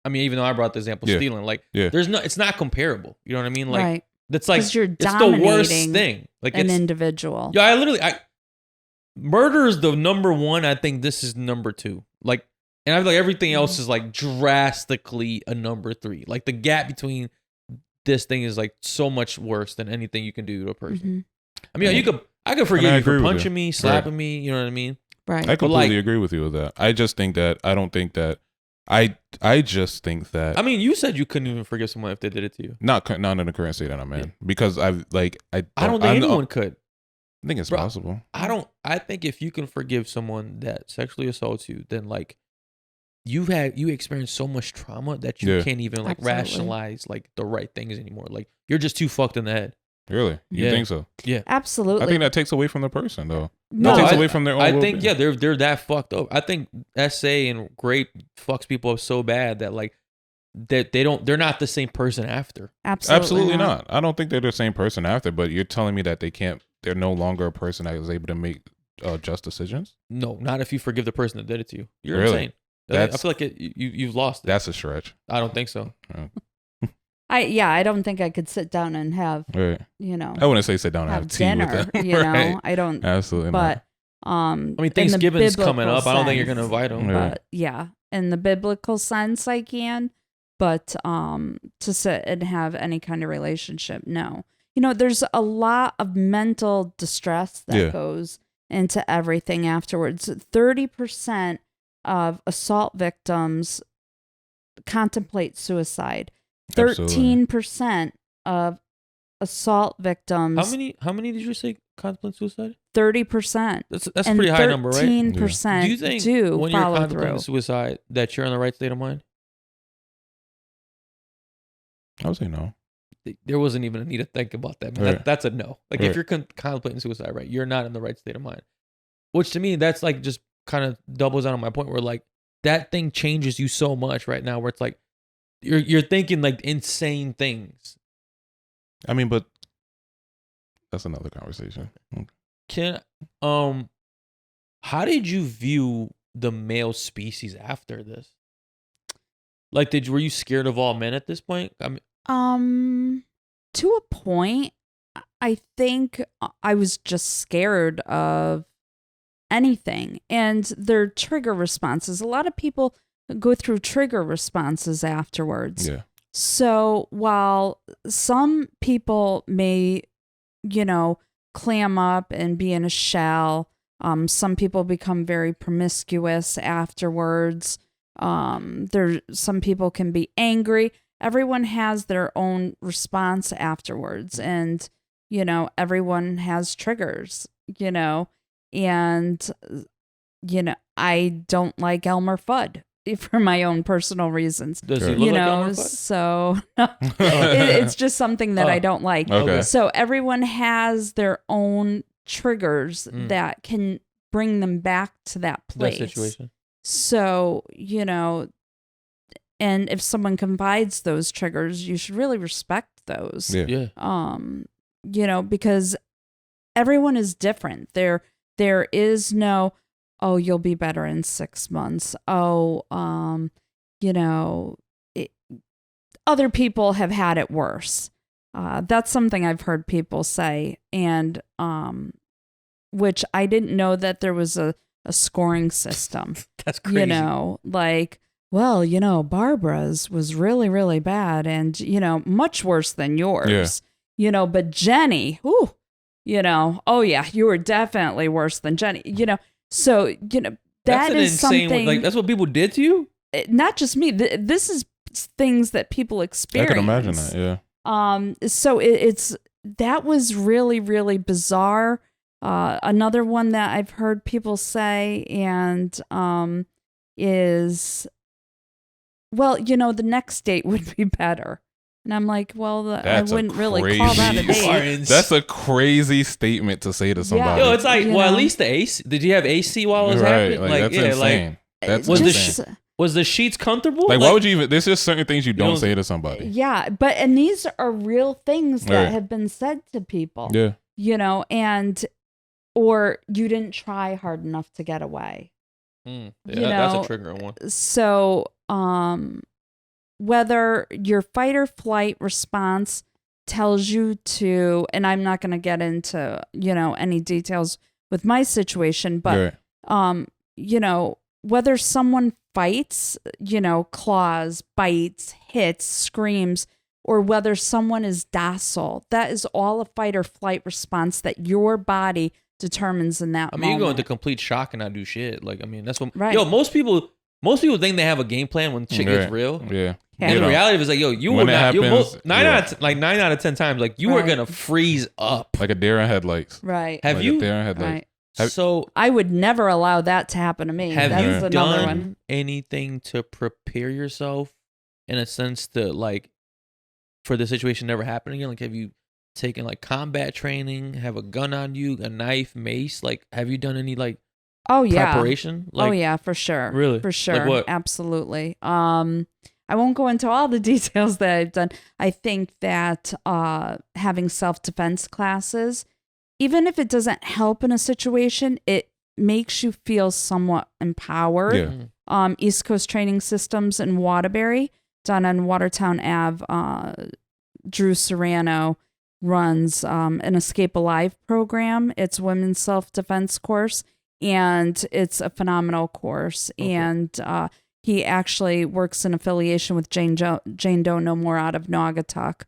I mean, even though I brought the example stealing, like it's not comparable. You know what I mean? Like that's like it's the worst thing. Like an individual. Yeah, murder is the number one. I think this is number two. Like. And I feel like everything else is like drastically a number three. Like the gap between this thing is like so much worse than anything you can do to a person. I mean, I could forgive you for punching me, slapping me. You know what I mean? Right. I completely agree with you with that. I just think that I just think that. I mean, you said you couldn't even forgive someone if they did it to you. Not in the current state that I'm in, because I don't think anyone could. I think it's possible. I think if you can forgive someone that sexually assaults you, then like. You experienced so much trauma that you can't even like rationalize like the right things anymore. Like you're just too fucked in the head. Really? You think so? Yeah. Absolutely. I think that takes away from the person, though. No, it takes away from their own. I think they're that fucked up. I think SA and grape fucks people up so bad that like that they're not the same person after. Absolutely not. I don't think they're the same person after. But you're telling me that they're no longer a person that is able to make just decisions? No, not if you forgive the person that did it to you. You're Really? insane. I feel like you've lost it. That's a stretch. I don't think so. I don't think I could sit down and have, right. I wouldn't say sit down and have tea dinner, with them. right. I don't. Absolutely but, not. I mean, Thanksgiving's coming up. I don't think you're going to invite them. But yeah, in the biblical sense, I can. But to sit and have any kind of relationship, no. There's a lot of mental distress that goes into everything afterwards. 30% of assault victims contemplate suicide. 13% of assault victims. How many did you say contemplate suicide? 30%. That's a pretty high number, right? 13% Do you think when you're contemplating suicide that you're in the right state of mind? I would say no. There wasn't even a need to think about that. Man. That's a no. Like if you're contemplating suicide, right, you're not in the right state of mind. Which to me, that's like just kind of doubles down on my point where like that thing changes you so much right now where it's like you're thinking like insane things. I mean, but that's another conversation. How did you view the male species after this? Like, were you scared of all men at this point? I mean, to a point, I think I was just scared of anything and their trigger responses. A lot of people go through trigger responses afterwards. Yeah. So while some people may, clam up and be in a shell, some people become very promiscuous afterwards. Some people can be angry. Everyone has their own response afterwards, and everyone has triggers. And I don't like Elmer Fudd for my own personal reasons. Does he look like Elmer Fudd? So it's just something that I don't like. Okay. So everyone has their own triggers that can bring them back to that place. That situation. So, and if someone confides those triggers, you should really respect those. Yeah. Because everyone is different. There is no, oh, you'll be better in 6 months. Oh, other people have had it worse. That's something I've heard people say, and which I didn't know that there was a scoring system. That's crazy. Barbara's was really, really bad and, much worse than yours. Yeah. But Jenny, oh yeah, you were definitely worse than Jenny, So, that's is insane, something. like, that's what people did to you? Not just me. This is things that people experience. I can imagine that, yeah. So that was really, really bizarre. Another one that I've heard people say is, well, the next date would be better. And I'm like, well, I wouldn't really call that a date. That's a crazy statement to say to somebody. Yo, it's like, at least the AC. Did you have AC while it was happening? That's insane. That's insane. Was the sheets comfortable? Like, why would you even? There's just certain things you don't say to somebody. Yeah, and these are real things that have been said to people. Yeah. Or you didn't try hard enough to get away. That's a triggering one. So, whether your fight or flight response tells you to, and I'm not going to get into, any details with my situation, but, whether someone fights, claws, bites, hits, screams, or whether someone is docile, that is all a fight or flight response that your body determines in that moment. You go into complete shock and not do shit. Like, that's what. Right. Yo, most people think they have a game plan when shit gets real. Yeah. And the reality is like, yo, you will not. Nine out of 10 times, like you are gonna freeze up like a deer in headlights. Right. Have you? A deer in headlights. Right. So I would never allow that to happen to me. Have That's you another done one. anything to prepare yourself in a sense to like for the situation never happening again? Like, have you taken like combat training, have a gun on you, a knife, mace? Like, have you done any like preparation? Like, oh yeah, for sure. Really? For sure. Like what? Absolutely. I won't go into all the details that I've done. I think that having self-defense classes, even if it doesn't help in a situation, it makes you feel somewhat empowered. Yeah. East Coast Training Systems in Waterbury, done on Watertown Ave, Drew Serrano runs an Escape Alive program. It's a women's self-defense course, and it's a phenomenal course. Okay. And he actually works in affiliation with Jane Doe No More out of Naugatuck,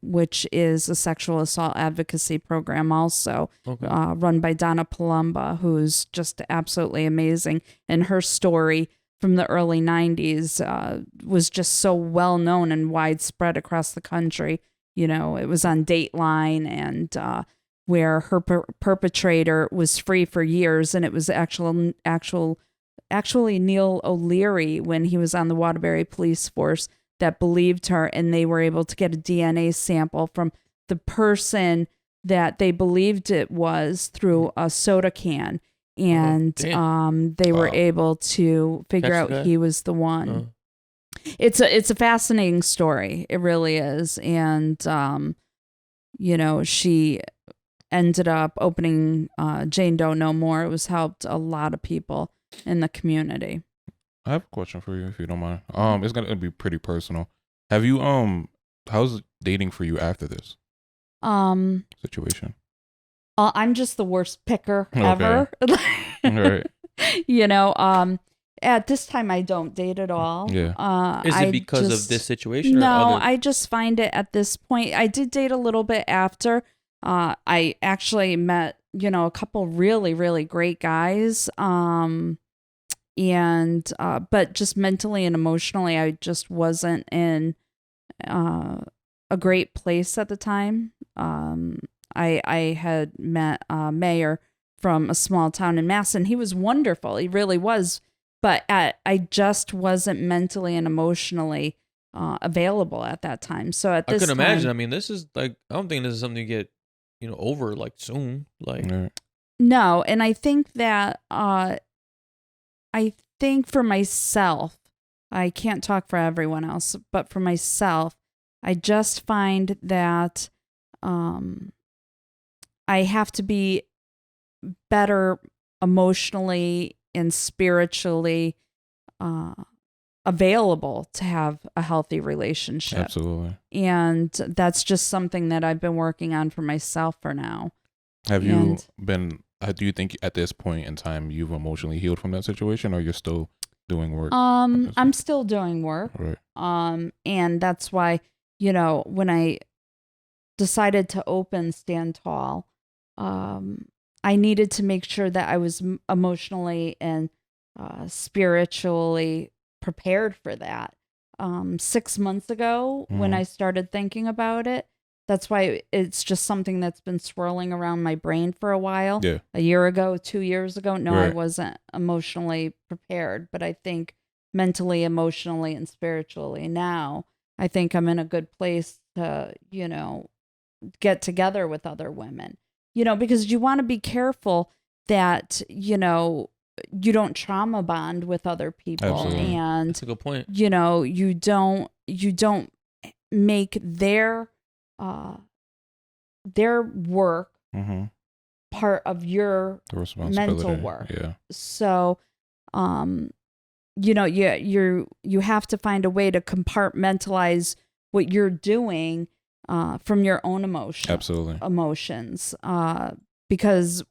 which is a sexual assault advocacy program also, run by Donna Palumba, who's just absolutely amazing. And her story from the early 90s was just so well known and widespread across the country. You know, it was on Dateline, and where her perpetrator was free for years, and it was actually Neil O'Leary, when he was on the Waterbury police force, that believed her, and they were able to get a DNA sample from the person that they believed it was through a soda can. And they were able to figure out he was the one. It's a fascinating story. It really is. And, you know, she ended up opening Jane Doe No More. It was helped a lot of people in the community. I have a question for you, if you don't mind. It's gonna be pretty personal. Have you how's dating for you after this situation? I'm just the worst picker ever. Right. You know, at this time I don't date at all. Yeah. Is it because of this situation? No, I just find it at this point. I did date a little bit after. I actually met, you know, a couple really, really great guys. And but just mentally and emotionally, I just wasn't in a great place at the time. I had met a mayor from a small town in Mass, and he was wonderful. He really was. But I just wasn't mentally and emotionally available at that time. So at this I time, can imagine. I mean, this is like, I don't think this is something you get, you know, over like soon. Like, no. And I think that I think for myself, I can't talk for everyone else, but for myself, I just find that I have to be better emotionally and spiritually available to have a healthy relationship. Absolutely. And that's just something that I've been working on for myself for now. Have you been, do you think at this point in time you've emotionally healed from that situation, or you're still doing work? I'm still doing work. Right. And that's why, you know, when I decided to open Stand Tall, I needed to make sure that I was emotionally and spiritually prepared for that. 6 months ago, when I started thinking about it, that's why it's just something that's been swirling around my brain for a while. Yeah. A year ago, 2 years ago, no, right. I wasn't emotionally prepared, but I think mentally, emotionally, and spiritually now, I think I'm in a good place to, you know, get together with other women. You know, because you want to be careful that, you know, you don't trauma bond with other people. Absolutely. And that's a good point. You know, you don't make their work part of your mental work. Yeah. So, you know, you have to find a way to compartmentalize what you're doing from your own emotions. Because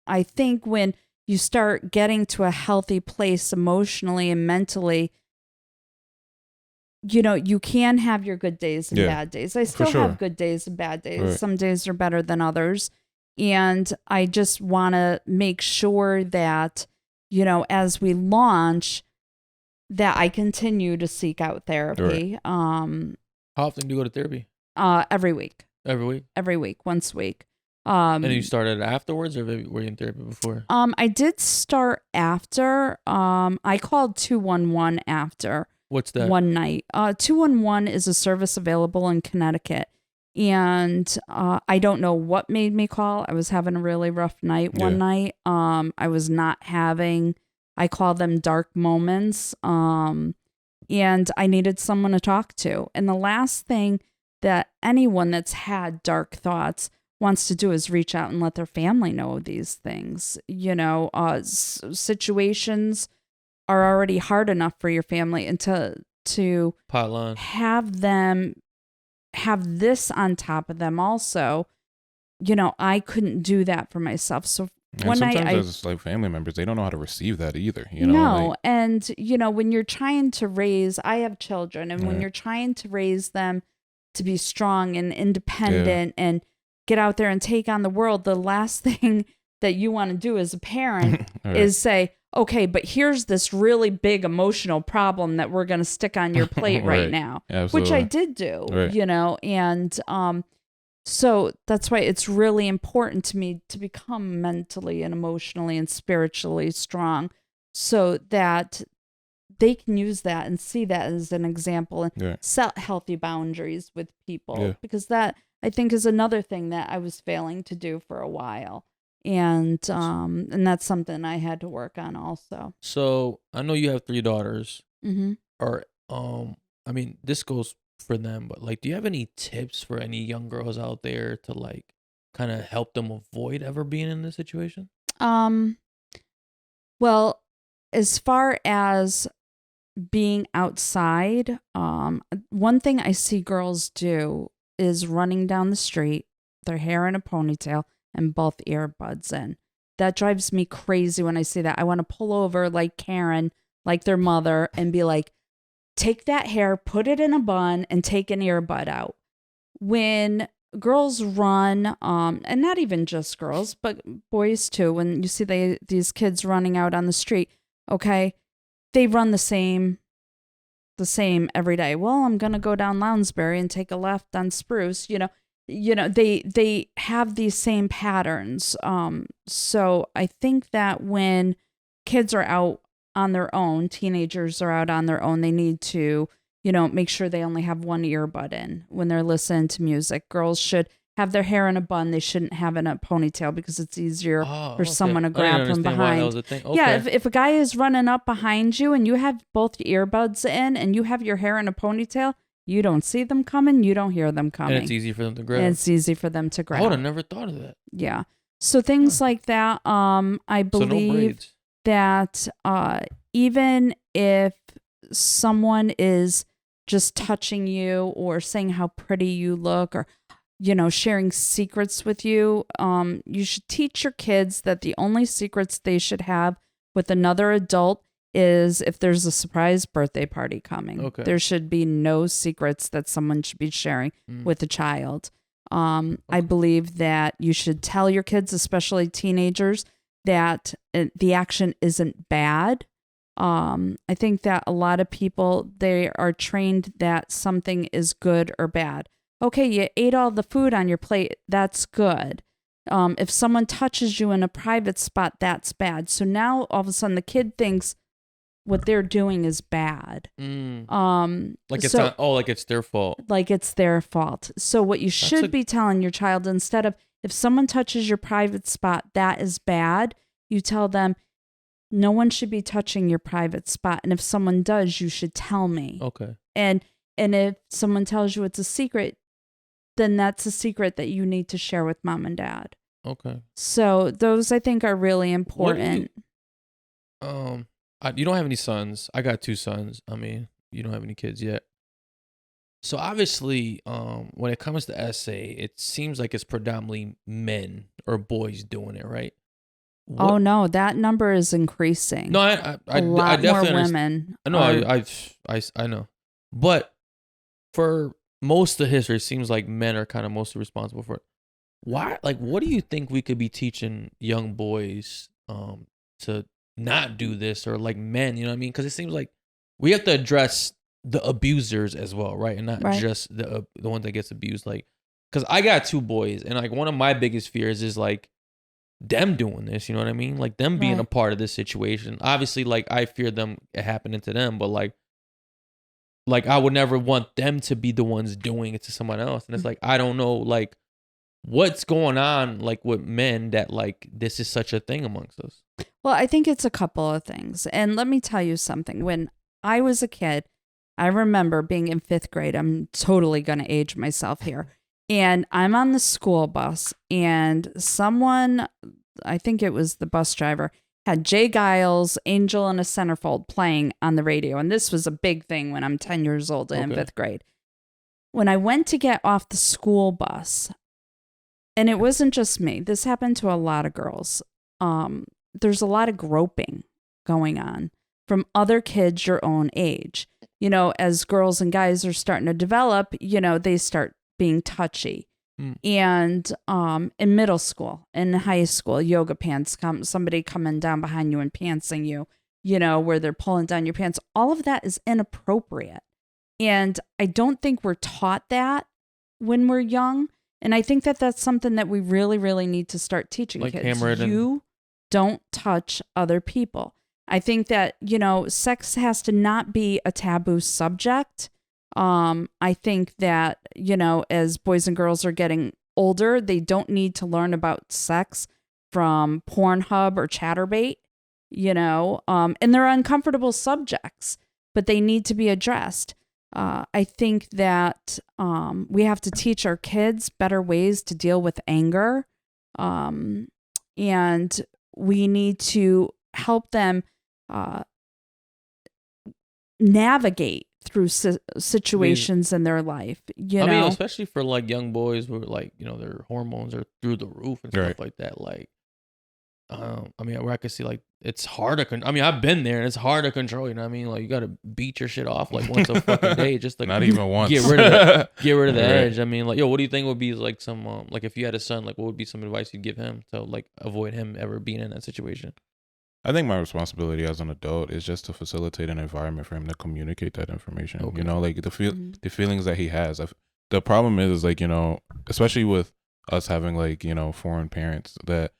I think when you start getting to a healthy place emotionally and mentally, you know, you can have your good days and bad days. I still have good days and bad days. Right. Some days are better than others. And I just want to make sure that, you know, as we launch, that I continue to seek out therapy. Right. How often do you go to therapy? Every week. Every week, once a week. And you started afterwards, or were you in therapy before? I did start after. I called 211 after. What's that? One night. 211 is a service available in Connecticut, And I don't know what made me call. I was having a really rough night one night. I was not having, I call them dark moments. And I needed someone to talk to. And the last thing that anyone that's had dark thoughts wants to do is reach out and let their family know these things. You know, situations are already hard enough for your family, and to pile on, have them have this on top of them also. You know, I couldn't do that for myself. So and sometimes as like family members, they don't know how to receive that either. You know, no, and you know, when you're trying to raise, I have children, and when you're trying to raise them to be strong and independent and get out there and take on the world, the last thing that you want to do as a parent is say, okay, but here's this really big emotional problem that we're going to stick on your plate right now, which I did do, you know, and so that's why it's really important to me to become mentally and emotionally and spiritually strong, so that they can use that and see that as an example and set healthy boundaries with people, because that, I think, is another thing that I was failing to do for a while. And that's something I had to work on also. So I know you have 3 daughters. Mm-hmm. Or I mean, this goes for them, but like, do you have any tips for any young girls out there to like kind of help them avoid ever being in this situation? Well, as far as being outside, one thing I see girls do is running down the street, their hair in a ponytail, and both earbuds in. That drives me crazy when I see that. I want to pull over like Karen, like their mother, and be like, take that hair, put it in a bun, and take an earbud out. When girls run, and not even just girls, but boys too, when you see these kids running out on the street, okay, they run the same every day. Well, I'm going to go down Lounsbury and take a left on Spruce, you know, they have these same patterns. So I think that when kids are out on their own, teenagers are out on their own, they need to, you know, make sure they only have one earbud in when they're listening to music. Girls should have their hair in a bun. They shouldn't have it in a ponytail because it's easier for someone to grab from behind. Okay. Yeah, if a guy is running up behind you and you have both earbuds in and you have your hair in a ponytail, you don't see them coming, you don't hear them coming. And it's easy for them to grab. And it's easy for them to grab. I would have never thought of that. Yeah. So things like that, I believe that even if someone is just touching you or saying how pretty you look or, you know, sharing secrets with you, you should teach your kids that the only secrets they should have with another adult is if there's a surprise birthday party coming. Okay. There should be no secrets that someone should be sharing with a child. I believe that you should tell your kids, especially teenagers, that the action isn't bad. I think that a lot of people, they are trained that something is good or bad. Okay, you ate all the food on your plate. That's good. If someone touches you in a private spot, that's bad. So now all of a sudden the kid thinks what they're doing is bad. Like it's not, like it's their fault. Like it's their fault. So what you should be telling your child, instead of if someone touches your private spot, that is bad, you tell them, no one should be touching your private spot. And if someone does, you should tell me. Okay. And if someone tells you it's a secret, then that's a secret that you need to share with mom and dad. Okay. So those I think are really important. You don't have any sons. I got 2 sons. I mean, you don't have any kids yet. So obviously, when it comes to essay, it seems like it's predominantly men or boys doing it, right? Oh no, that number is increasing. No, I lot definitely more women. I know, I know, but for most of history, it seems like men are kind of mostly responsible for it. Why? Like, what do you think we could be teaching young boys to not do this, or like men? You know what I mean? Because it seems like we have to address the abusers as well, right? And not just the one that gets abused. Like, because I got 2 boys, and like one of my biggest fears is like them doing this. You know what I mean? Like them being a part of this situation. Obviously, like I fear them happening to them, but like like I would never want them to be the ones doing it to someone else. And it's like, I don't know, like what's going on like with men that like this is such a thing amongst us. Well, I think it's a couple of things. And let me tell you something. When I was a kid, I remember being in 5th grade. I'm totally going to age myself here. And I'm on the school bus and someone, I think it was the bus driver, had Jay Giles' Angel in a Centerfold playing on the radio. And this was a big thing when I'm 10 years old and in 5th grade. When I went to get off the school bus, and it wasn't just me, this happened to a lot of girls. There's a lot of groping going on from other kids your own age. You know, as girls and guys are starting to develop, you know, they start being touchy. And in middle school, in high school, yoga pants, somebody coming down behind you and pantsing you, you know, where they're pulling down your pants. All of that is inappropriate. And I don't think we're taught that when we're young. And I think that that's something that we really, really need to start teaching like kids. You don't touch other people. I think that, you know, sex has to not be a taboo subject. I think that, you know, as boys and girls are getting older, they don't need to learn about sex from Pornhub or Chatterbait, you know, and they're uncomfortable subjects, but they need to be addressed. I think that we have to teach our kids better ways to deal with anger, and we need to help them navigate through situations in their life. You know, I mean, especially for like young boys where like, you know, their hormones are through the roof and stuff like that. Like, I mean, where I could see like it's hard to. I mean, I've been there and it's hard to control. You know what I mean? Like you got to beat your shit off like once a fucking day, just like not even once. Get rid of the edge. I mean, like, yo, what do you think would be like some like if you had a son, like what would be some advice you'd give him to like avoid him ever being in that situation? I think my responsibility as an adult is just to facilitate an environment for him to communicate that information. You know, like the feelings that he has. The problem is like, you know, especially with us having like, you know, foreign parents, that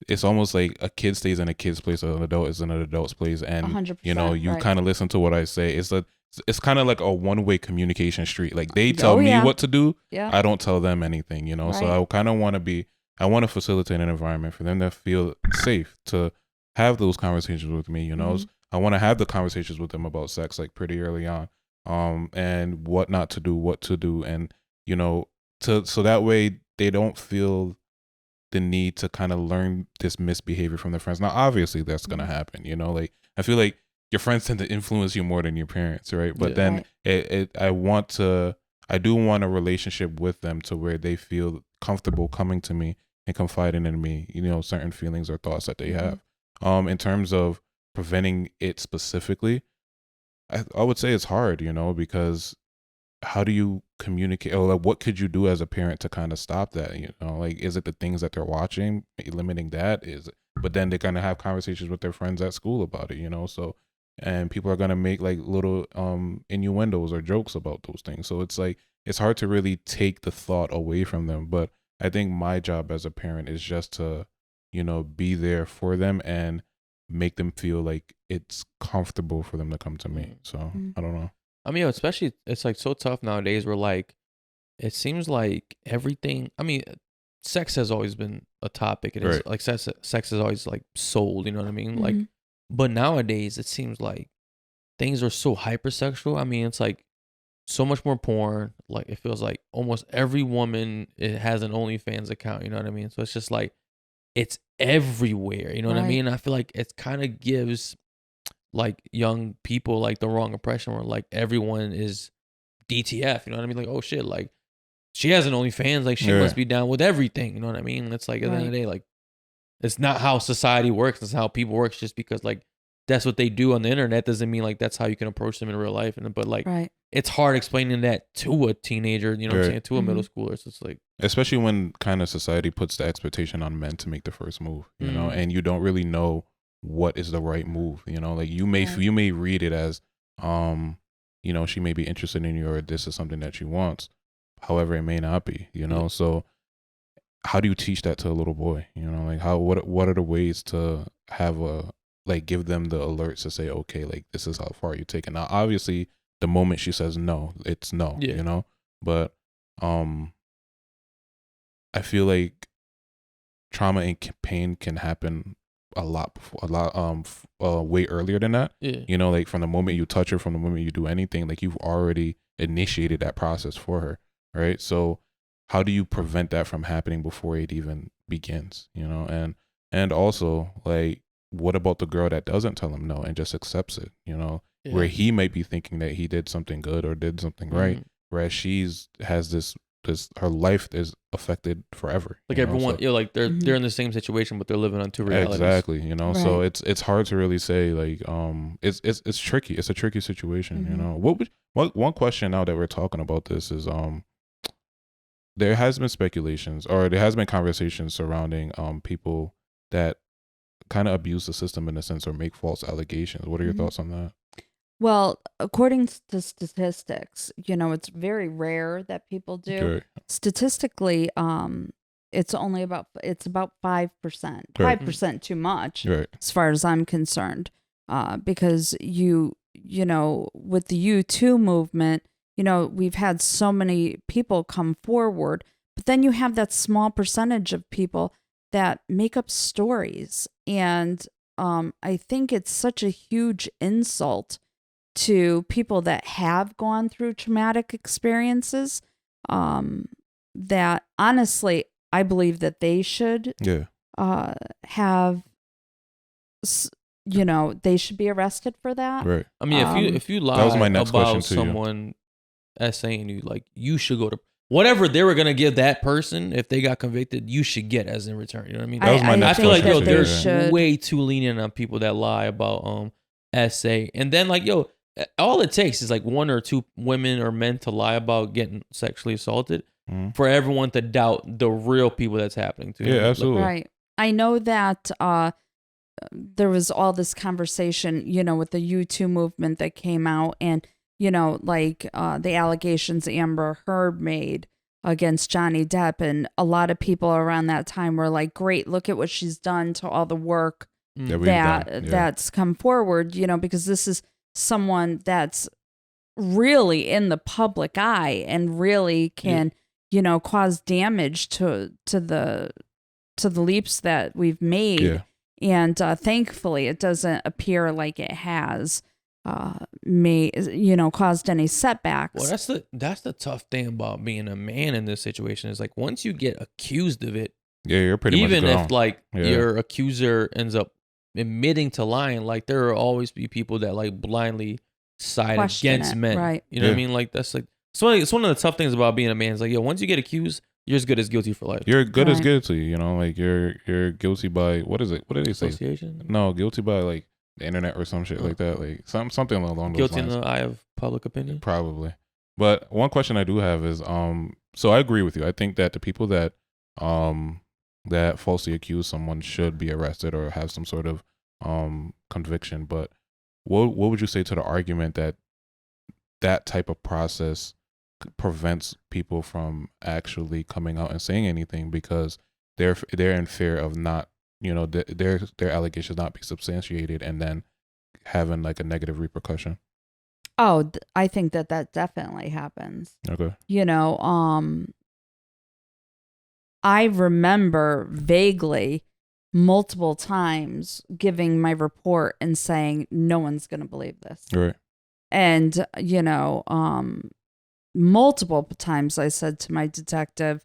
it's almost like a kid stays in a kid's place, or an adult is in an adult's place, and 100%, you know, you kind of listen to what I say. It's kind of like a one-way communication street. Like they tell me what to do, I don't tell them anything. You know, so I kind of want to facilitate an environment for them to feel safe to have those conversations with me, you know. I want to have the conversations with them about sex like pretty early on, and what not to do, what to do, and you know, so that way they don't feel the need to kind of learn this misbehavior from their friends. Now, obviously, that's gonna happen, you know. Like I feel like your friends tend to influence you more than your parents, right? But then I do want a relationship with them to where they feel comfortable coming to me and confiding in me, you know, certain feelings or thoughts that they have. In terms of preventing it specifically, I would say it's hard, you know, because how do you communicate, or like what could you do as a parent to kind of stop that? You know, like is it the things that they're watching, limiting that? But then they're gonna have conversations with their friends at school about it, you know. So, and people are gonna make like little innuendos or jokes about those things. So it's like it's hard to really take the thought away from them. But I think my job as a parent is just to, you know, be there for them and make them feel like it's comfortable for them to come to me. So I don't know. I mean, especially it's like so tough nowadays where like it seems like everything. I mean, sex has always been a topic. It is like sex is always like sold. You know what I mean? Like, but nowadays it seems like things are so hypersexual. I mean, it's like so much more porn. Like it feels like almost every woman has an OnlyFans account. You know what I mean? So it's just like it's everywhere. You know what I mean? I feel like it kind of gives like young people like the wrong impression where like everyone is DTF. You know what I mean? Like, oh shit, like she has an OnlyFans, like she must be down with everything. You know what I mean? It's like at the end of the day, like it's not how society works. It's how people work. Just because like that's what they do on the internet doesn't mean like that's how you can approach them in real life. And but like it's hard explaining that to a teenager. You know what I'm saying? To a middle schooler. So it's like, especially when kind of society puts the expectation on men to make the first move. You know, and you don't really know what is the right move. You know, like you may read it as you know, she may be interested in you, or this is something that she wants. However, it may not be, you know. So how do you teach that to a little boy? You know, like what are the ways to have give them the alerts to say, okay, like this is how far you take it. Now obviously the moment she says no, it's no, you know? But I feel like trauma and pain can happen way earlier than that. You know, like from the moment you touch her, from the moment you do anything, like you've already initiated that process for her, right? So how do you prevent that from happening before it even begins, you know? And also, like, what about the girl that doesn't tell him no and just accepts it, you know, where he might be thinking that he did something good or did something right, whereas has this her life is affected forever. Like everyone, so, like they're in the same situation, but they're living on two realities. Exactly, you know. Right. So it's hard to really say, like, it's tricky. It's a tricky situation, you know. One question now that we're talking about this is there has been speculations, or there has been conversations surrounding people that kind of abuse the system in a sense or make false allegations. What are your thoughts on that? Well, according to statistics, you know, it's very rare that people do. Okay. Statistically, it's about 5%. 5% too much, as far as I'm concerned, because you know, with the U2 movement, you know, we've had so many people come forward, but then you have that small percentage of people that make up stories, and I think it's such a huge insult to people that have gone through traumatic experiences, that honestly, I believe that they should have, you know, they should be arrested for that. Right. I mean, if you lie that was my next about someone saying you, like, you should go to whatever they were gonna give that person if they got convicted, you should get as in return. You know what I mean? That was my next question. I feel like there's way too lenient on people that lie about SA, and then like all it takes is like one or two women or men to lie about getting sexually assaulted for everyone to doubt the real people that's happening to. Yeah, absolutely. Right. I know that there was all this conversation, you know, with the U2 movement that came out, and, you know, like the allegations Amber Heard made against Johnny Depp, and a lot of people around that time were like, great, look at what she's done to all the work that's come forward, you know, because this is someone that's really in the public eye and really can, you know, cause damage to the leaps that we've made. Yeah. And thankfully, it doesn't appear like it has caused any setbacks. Well, that's the tough thing about being a man in this situation, is like once you get accused of it, you're pretty much even if like your accuser ends up admitting to lying, like there will always be people that like blindly side against men. Right. You know what I mean? Like that's like it's one of the tough things about being a man. It's like, once you get accused, you're as good as guilty for life. You're good as guilty, you know, like you're guilty by, what is it? What did they say? Association? No, guilty by like the internet or some shit like that. Like something along those lines. Guilty in the eye of public opinion? Probably. But one question I do have is, so I agree with you. I think that the people that that falsely accuse someone should be arrested or have some sort of conviction. But what would you say to the argument that that type of process prevents people from actually coming out and saying anything because they're in fear of not, you know, their allegations not be substantiated and then having like a negative repercussion? Oh, I think that definitely happens. Okay. You know, I remember vaguely multiple times giving my report and saying, no one's going to believe this. Right. And, you know, multiple times I said to my detective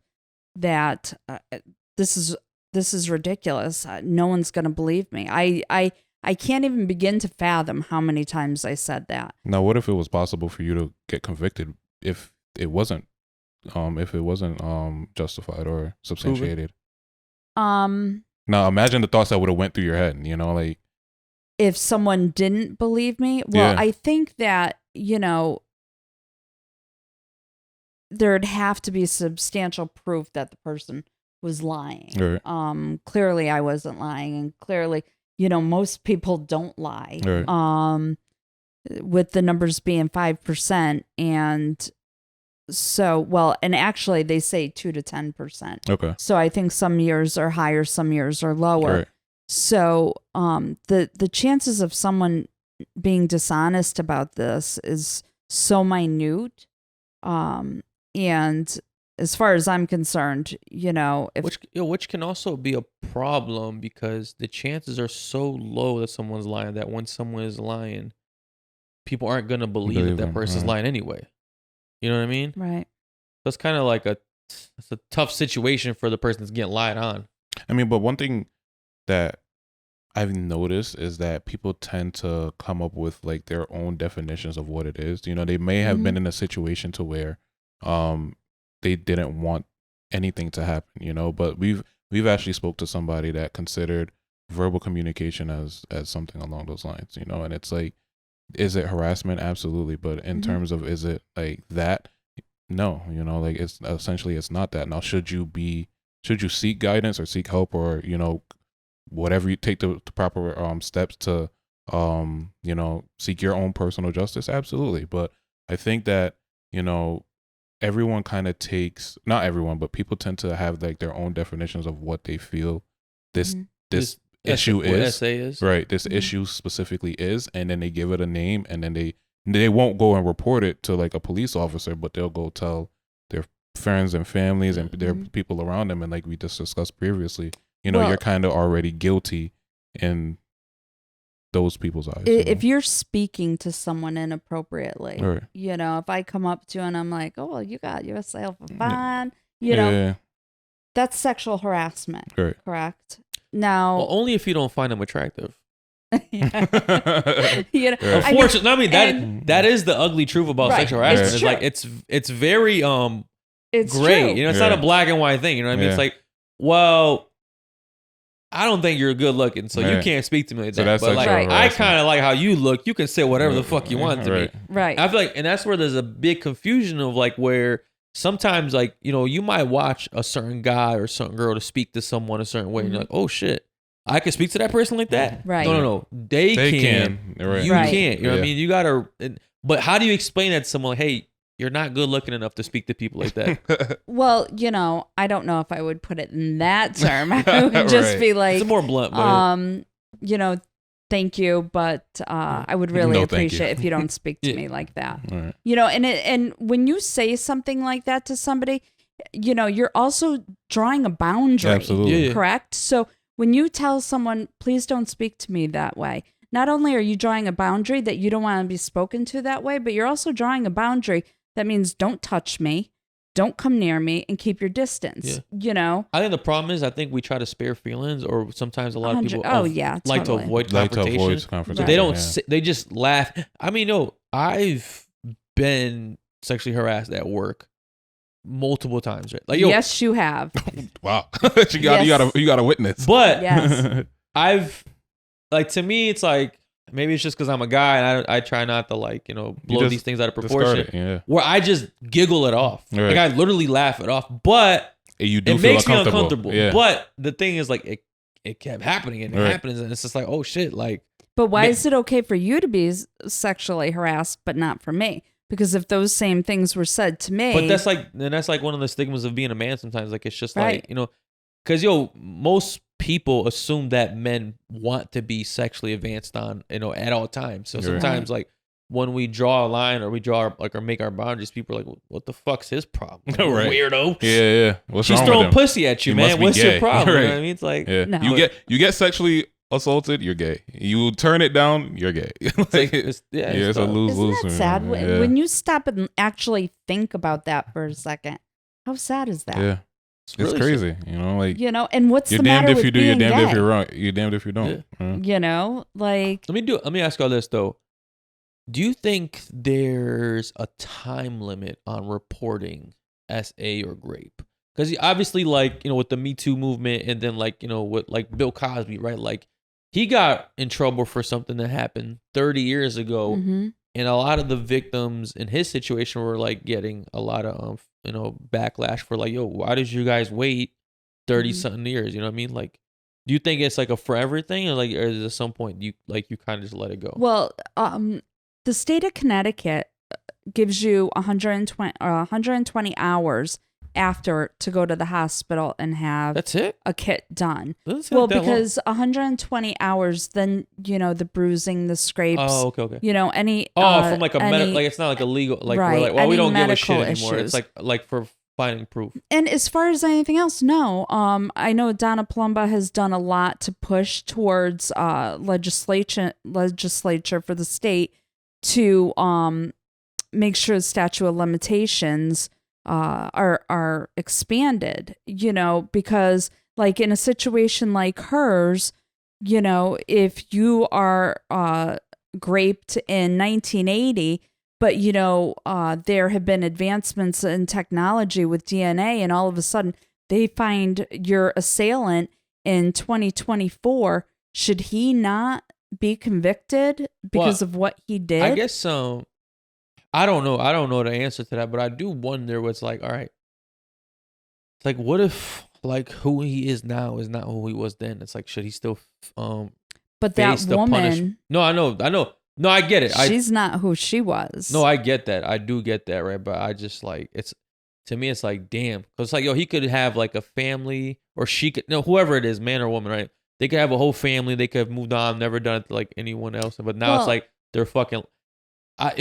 that this is ridiculous. No one's going to believe me. I can't even begin to fathom how many times I said that. Now, what if it was possible for you to get convicted if it wasn't justified or substantiated? Now, imagine the thoughts that would have went through your head, you know, like if someone didn't believe me. Well, I think that, you know, there'd have to be substantial proof that the person was lying. Right. Clearly I wasn't lying, and clearly, you know, most people don't lie. Right. With the numbers being 5%, and so, well, and actually they say 2 to 10%. Okay. So I think some years are higher, some years are lower. Right. So the chances of someone being dishonest about this is so minute. And as far as I'm concerned, which can also be a problem because the chances are so low that someone's lying that when someone is lying, people aren't gonna believe that person's lying anyway. You know what I mean? Right. So it's kind of like it's a tough situation for the person that's getting lied on. I mean, but one thing that I've noticed is that people tend to come up with like their own definitions of what it is. They may have been in a situation to where they didn't want anything to happen, but we've actually spoke to somebody that considered verbal communication as something along those lines, and it's like, is it harassment? Absolutely. But in terms of, is it like that? No, like it's essentially, it's not that. Now, should you seek guidance or seek help or, whatever, you take the proper steps to, seek your own personal justice? Absolutely. But I think that, everyone kind of takes, not everyone, but people tend to have like their own definitions of what they feel this issue is. Right. This issue specifically is, and then they give it a name, and then they won't go and report it to like a police officer, but they'll go tell their friends and families and their people around them. And like we just discussed previously, you're kind of already guilty in those people's eyes. If you're speaking to someone inappropriately, right. If I come up to you and I'm like, oh, well, you got yourself a fine, that's sexual harassment, right. Correct? Now, well, only if you don't find them attractive. Unfortunately, that is the ugly truth about sexual harassment. It's like it's very it's gray. True. It's not a black and white thing. You know what I mean? It's like, well, I don't think you're good looking, so you can't speak to me like that. But like, I kind of like how you look. You can say whatever the fuck you want to me. Right. I feel like, and that's where there's a big confusion of like where sometimes like, you might watch a certain guy or certain girl to speak to someone a certain way, and you're like, oh shit, I can speak to that person like that. Right. No. They can. Right. You can't. You know what I mean? You gotta. But how do you explain that to someone? Like, hey, you're not good looking enough to speak to people like that. Well, I don't know if I would put it in that term. I would just be like, it's more blunt. But thank you, but I would really appreciate if you don't speak to me like that. Right. And when you say something like that to somebody, you're also drawing a boundary. Absolutely. Correct? So when you tell someone, please don't speak to me that way, not only are you drawing a boundary that you don't want to be spoken to that way, but you're also drawing a boundary that means don't touch me, don't come near me, and keep your distance. Yeah. I think the problem is, I think we try to spare feelings, or sometimes a lot of people like to avoid confrontation. So they don't. They just laugh. I mean, no, I've been sexually harassed at work multiple times. Right? Like, yes, you have. Wow, you got a witness. But yes. To me, it's like, maybe it's just because I'm a guy and I try not to blow these things out of proportion. Where I just giggle it off. Right. Like I literally laugh it off. But it makes me uncomfortable. Yeah. But the thing is, like, it kept happening and it happens, and it's just like, oh shit, like. But why is it okay for you to be sexually harassed, but not for me? Because if those same things were said to me, but that's like one of the stigmas of being a man. Sometimes, like, it's just like, because most people assume that men want to be sexually advanced on, at all times. So sometimes, like, when we draw a line or we draw or make our boundaries, people are like, what the fuck's his problem? Like, weirdo. Yeah. What's She's wrong throwing with him? Pussy at you, man. What's your problem? Right. You know what I mean? It's like, no. You get sexually assaulted, you're gay. You turn it down, you're gay. It's a lose-lose. Isn't that sad? When you stop and actually think about that for a second, how sad is that? Yeah. It's really crazy, and what's the matter with being you're damned gay? if you're wrong. You're damned if you don't. Like. Let me ask y'all this though. Do you think there's a time limit on reporting SA or rape? Because obviously, with the Me Too movement, and then with Bill Cosby, right? Like, he got in trouble for something that happened 30 years ago, and a lot of the victims in his situation were getting a lot of backlash for why did you guys wait 30 something years? You know what I mean? Like, do you think it's a forever thing, or is at some point you kind of just let it go? Well, the state of Connecticut gives you 120 hours after to go to the hospital and have That's it? a kit done. Well, because 120 hours, then, the bruising, the scrapes. Oh, okay. Any. From like a medical, like it's not like a legal, like right, we're like, well, we don't give a shit medical anymore. issues. It's like for finding proof. And as far as anything else, no. I know Donna Palumbo has done a lot to push towards legislature for the state to make sure the statute of limitations are expanded. Because like in a situation like hers, if you are raped in 1980. But, there have been advancements in technology with DNA, and all of a sudden they find your assailant in 2024. Should he not be convicted because of what he did? I guess I don't know. I don't know the answer to that, but I do wonder what's like, all right. It's like, what if like who he is now is not who he was then? It's like, should he still but that woman. No, I know. No, I get it. She's not who she was. No, I get that. I do get that, right? But I just like, to me, it's like, damn. Because it's like, he could have like a family, or she could, whoever it is, man or woman, right? They could have a whole family. They could have moved on, never done it to like anyone else. But now it's like, they're fucking, I'm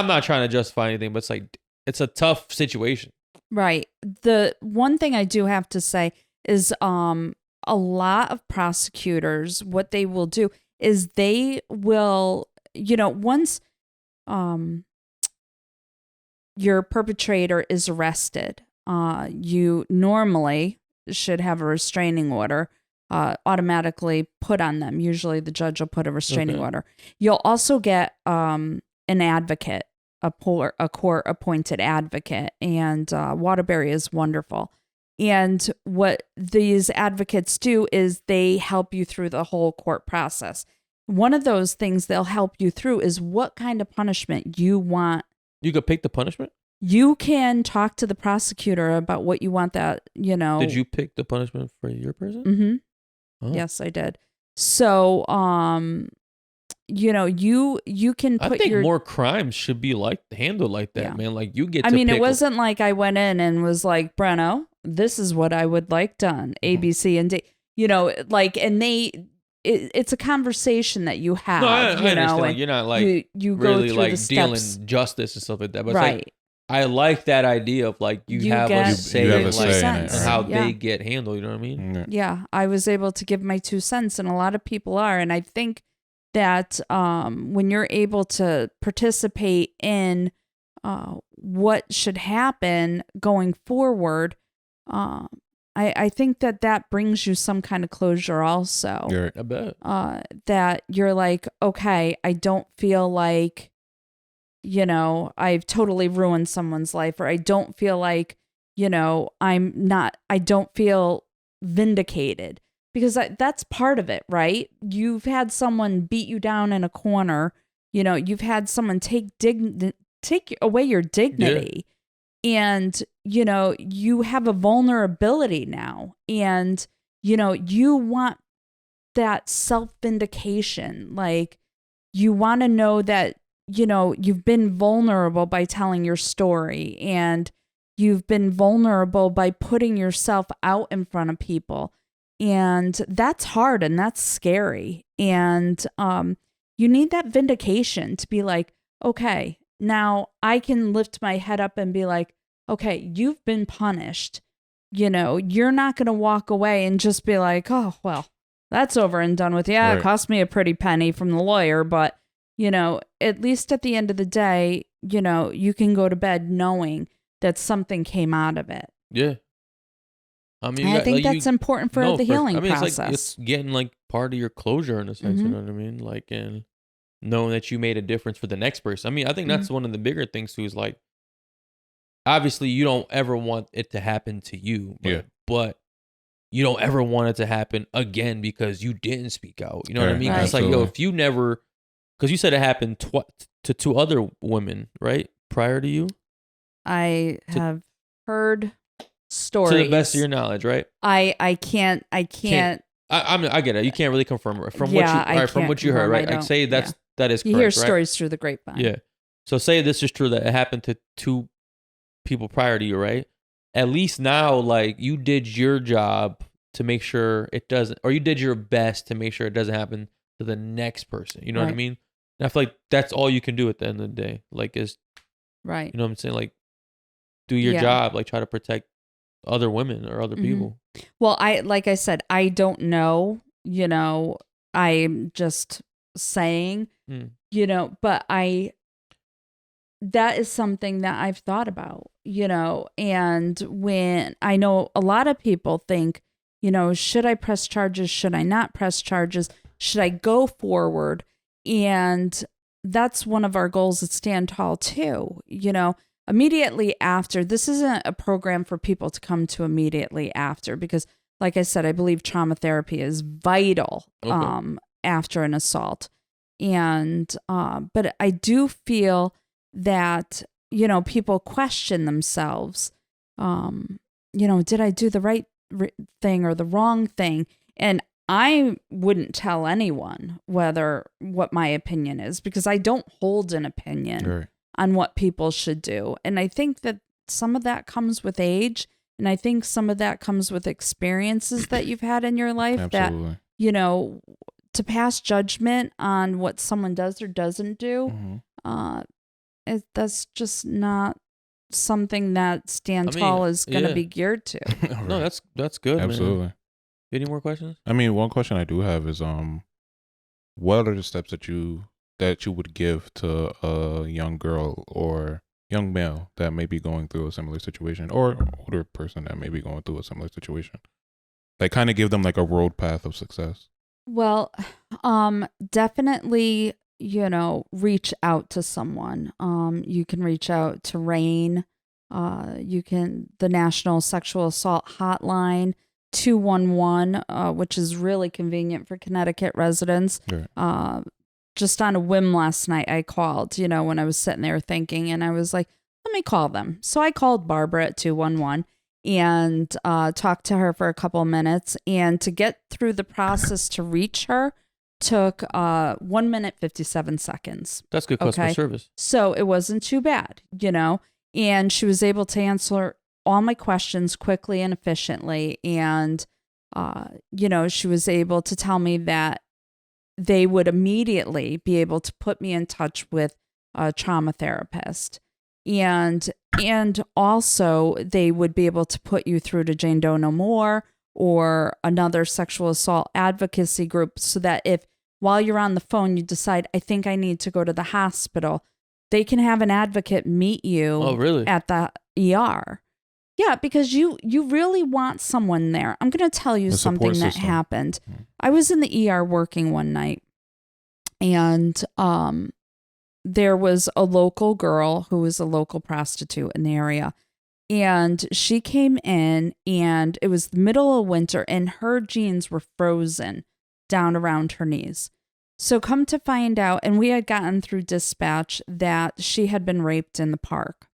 not trying to justify anything, but it's like, it's a tough situation. Right. The one thing I do have to say is a lot of prosecutors, what they will do is they will, once your perpetrator is arrested, you normally should have a restraining order automatically put on them. Usually the judge will put a restraining order. You'll also get an advocate, a court-appointed advocate, and Waterbury is wonderful. And what these advocates do is they help you through the whole court process. One of those things they'll help you through is what kind of punishment you want. You could pick the punishment? You can talk to the prosecutor about what you want that, Did you pick the punishment for your person? Mm-hmm. Oh. Yes, I did. So, you can put I think more crimes should be handled like that, man. Like you get to it wasn't like I went in and was like, Breno, this is what I would like done. A, B, C, and D. And it's a conversation that you have. No, I understand. Like, you're not like you really go like dealing justice and stuff like that. But right. It's like, I like that idea of like you have a say in it, and how they get handled. You know what I mean? Yeah, I was able to give my 2 cents, and a lot of people are. And I think that when you're able to participate in what should happen going forward, I think that brings you some kind of closure also. Right. I bet. That you're like, okay, I don't feel like, I've totally ruined someone's life, or I don't feel like, I don't feel vindicated, because that's part of it, right? You've had someone beat you down in a corner, you've had someone take away your dignity. Yeah. And, you have a vulnerability now, and, you want that self-vindication. Like, you want to know that, you've been vulnerable by telling your story, and you've been vulnerable by putting yourself out in front of people. And that's hard and that's scary. And you need that vindication to be like, okay, now I can lift my head up and be like, okay, you've been punished. You're not going to walk away and just be like, oh, well, that's over and done with. Yeah, right. It cost me a pretty penny from the lawyer, but, at least at the end of the day, you can go to bed knowing that something came out of it. Yeah. I mean, I think that's important for the healing process. It's getting like part of your closure in a sense, you know what I mean? Like, and knowing that you made a difference for the next person. I mean, I think that's one of the bigger things too, is like, obviously you don't ever want it to happen to you, but you don't ever want it to happen again because you didn't speak out. You know what I mean? Right. It's like, if you never, because you said it happened to 2 other women, right? Prior to you? I have heard stories. To the best of your knowledge, right? I can't. I get it. You can't really confirm it from what you heard, right? Like say that is correct. You hear right? stories through the grapevine. Yeah. So say this is true, that it happened to 2 people prior to you, right? at least now, like, you did your job to make sure it doesn't, or you did your best to make sure it doesn't happen to the next person. You know what I mean? And I feel like that's all you can do at the end of the day. Like, is, right. You know what I'm saying? Like, do your job, like, try to protect other women or other people. Well, like I said, I don't know, you know, I'm just saying, you know, but that is something that I've thought about, you know, and when I know a lot of people think, you know, should I press charges? Should I not press charges? Should I go forward? And that's one of our goals at Stand Tall too, you know. Immediately after, this isn't a program for people to come to immediately after, because like I said, I believe trauma therapy is vital after an assault. And but I do feel that, you know, people question themselves, you know, did I do the right thing or the wrong thing? And I wouldn't tell anyone what my opinion is, because I don't hold an opinion on what people should do. And I think that some of that comes with age. And I think some of that comes with experiences that you've had in your life that, you know, to pass judgment on what someone does or doesn't do, that's just not something that Stand Tall is going to be geared to. No, that's good. Absolutely. Man. Any more questions? I mean, one question I do have is, what are the steps that you would give to a young girl or young male that may be going through a similar situation, or older person that may be going through a similar situation? Like, kind of give them like a road path of success. Well, definitely, you know, reach out to someone. You can reach out to RAIN. The National Sexual Assault Hotline, 211, which is really convenient for Connecticut residents. Just on a whim last night, I called, you know, when I was sitting there thinking, and I was like, let me call them. So I called Barbara at 211 and talked to her for a couple of minutes. And to get through the process to reach her took 1 minute, 57 seconds. That's good customer service. So it wasn't too bad, you know, and she was able to answer all my questions quickly and efficiently. And, you know, she was able to tell me that they would immediately be able to put me in touch with a trauma therapist. And also they would be able to put you through to Jane Doe No More or another sexual assault advocacy group, so that if while you're on the phone you decide, I think I need to go to the hospital, they can have an advocate meet you at the ER. Yeah, because you really want someone there. I'm going to tell you something that happened. I was in the ER working one night, and there was a local girl who was a local prostitute in the area. And she came in, and it was the middle of winter, and her jeans were frozen down around her knees. So come to find out, and we had gotten through dispatch that she had been raped in the park.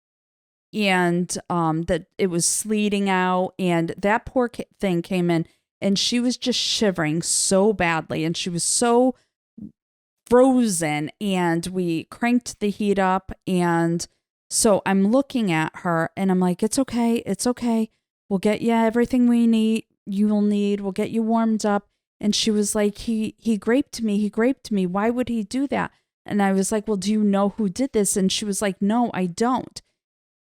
And that it was sleeting out, and that poor thing came in, and she was just shivering so badly, and she was so frozen, and we cranked the heat up. And so I'm looking at her, and I'm like, it's okay, we'll get you everything you'll need, we'll get you warmed up. And she was like, he raped me, why would he do that? And I was like, well, do you know who did this? And she was like, no, I don't.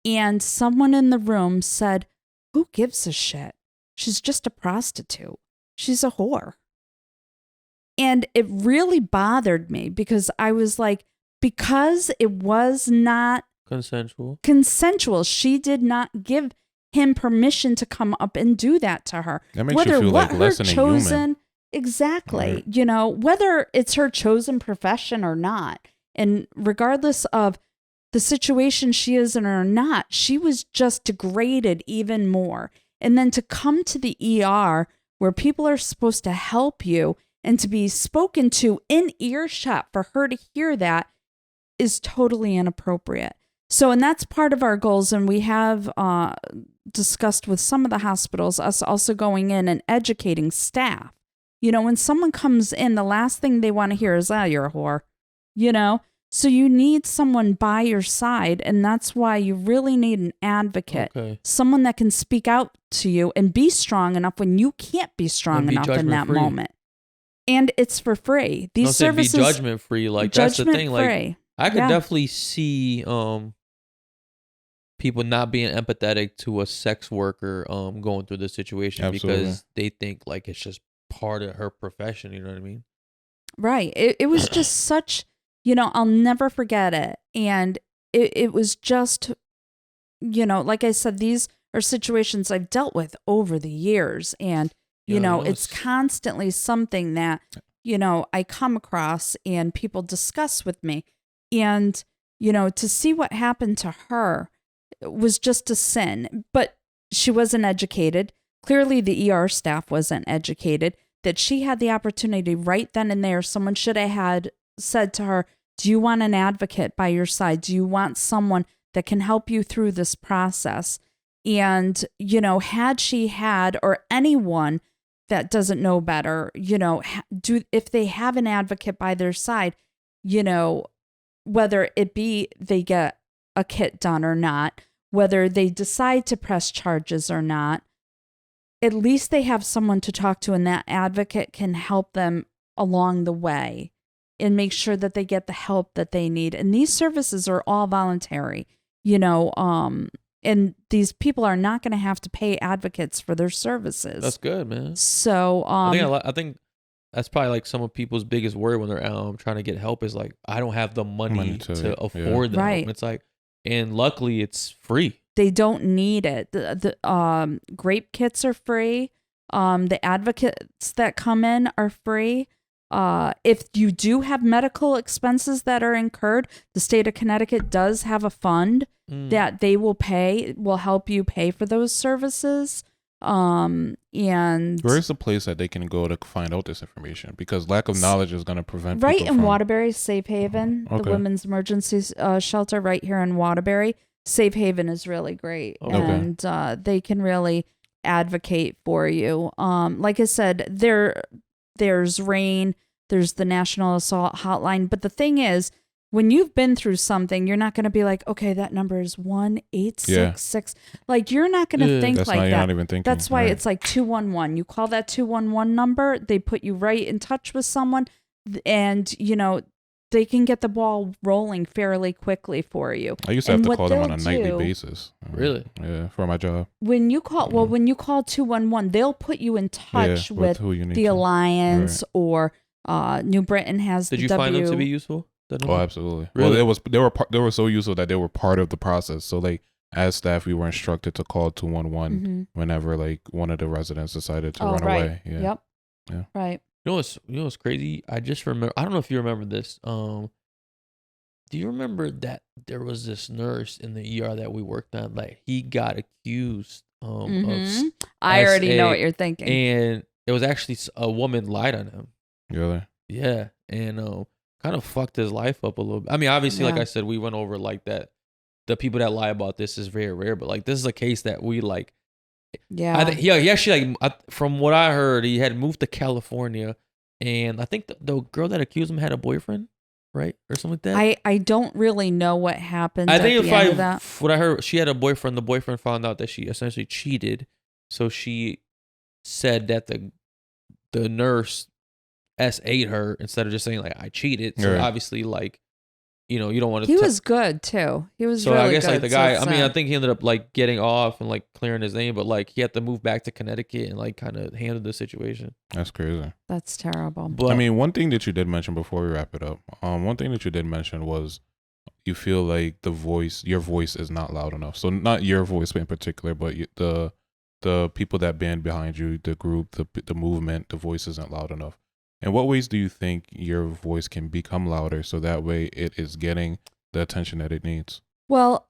And someone in the room said, who gives a shit? She's just a prostitute. She's a whore. And it really bothered me, because I was like, because it was not consensual. She did not give him permission to come up and do that to her. That makes you feel like less than a human. Exactly. Right. You know, whether it's her chosen profession or not. And regardless of the situation she is in or not, she was just degraded even more. And then to come to the ER where people are supposed to help you and to be spoken to in earshot, for her to hear that is totally inappropriate. So, and that's part of our goals. And we have discussed with some of the hospitals, us also going in and educating staff. You know, when someone comes in, the last thing they want to hear is, you're a whore, you know? So you need someone by your side, and that's why you really need an advocate, someone that can speak out to you and be strong enough when you can't be strong enough in that moment. And it's for free. These services be judgment free. Like that's the thing. Like I could definitely see people not being empathetic to a sex worker going through this situation because they think like it's just part of her profession. You know what I mean? Right. It was just such. I'll never forget it. And it was just, like I said, these are situations I've dealt with over the years. And, it's constantly something that, I come across and people discuss with me. And, to see what happened to her was just a sin. But she wasn't educated. Clearly, the ER staff wasn't educated. That she had the opportunity right then and there. Someone should have had said to her, do you want an advocate by your side? Do you want someone that can help you through this process? And, had she had, or anyone that doesn't know better, if they have an advocate by their side, whether it be they get a kit done or not, whether they decide to press charges or not, at least they have someone to talk to, and that advocate can help them along the way and make sure that they get the help that they need. And these services are all voluntary, and these people are not going to have to pay advocates for their services. That's good, man. So I think that's probably like some of people's biggest worry when they're trying to get help is like, I don't have the money to afford that. Right. And it's like, and luckily it's free. They don't need it. The grape kits are free. The advocates that come in are free. If you do have medical expenses that are incurred, the state of Connecticut does have a fund that they will help you pay for those services. And where is the place that they can go to find out this information? Because lack of knowledge is going to prevent right people in from... Waterbury, Safe Haven, the women's emergency shelter right here in Waterbury. Safe Haven is really great, and they can really advocate for you. Like I said, there's RAIN, there's the National Assault Hotline, but the thing is, when you've been through something, you're not going to be like, okay, that number is 1866. Like, you're not going to think like that. You're not even thinking. That's why it's like 211. You call that 211 number, they put you right in touch with someone, and they can get the ball rolling fairly quickly for you. I used to have to call them on a nightly basis. Really? Yeah, for my job. When you call, when you call 211, they'll put you in touch with who you need the Alliance or New Britain has. Did you find them to be useful? Oh, absolutely. Really? Well, they were so useful that they were part of the process. So like as staff, we were instructed to call 211 whenever like one of the residents decided to run away. Yeah. Yep. Yeah. Right. You know what's crazy? I just remember. I don't know if you remember this. Do you remember that there was this nurse in the ER that we worked on? Like he got accused. Of I already know what you're thinking. And it was actually a woman lied on him. Really? Yeah, and kind of fucked his life up a little bit. I mean, obviously, like I said, we went over like that. The people that lie about this is very rare, but like this is a case that we like. Yeah. I think he actually like from what I heard, he had moved to California, and I think the girl that accused him had a boyfriend, right, or something like that. I don't really know what happened. I think what I heard, she had a boyfriend. The boyfriend found out that she essentially cheated, so she said that the nurse S8'd her instead of just saying like I cheated. So obviously like. You don't want to. He was good too. He was. So really I guess good, like the guy. I mean, I think he ended up like getting off and like clearing his name, but like he had to move back to Connecticut and like kind of handle the situation. That's crazy. That's terrible. But I mean, one thing that you did mention before we wrap it up. One thing that you did mention was you feel like your voice is not loud enough. So not your voice in particular, but the people that band behind you, the group, the movement, the voice isn't loud enough. In what ways do you think your voice can become louder so that way it is getting the attention that it needs? Well,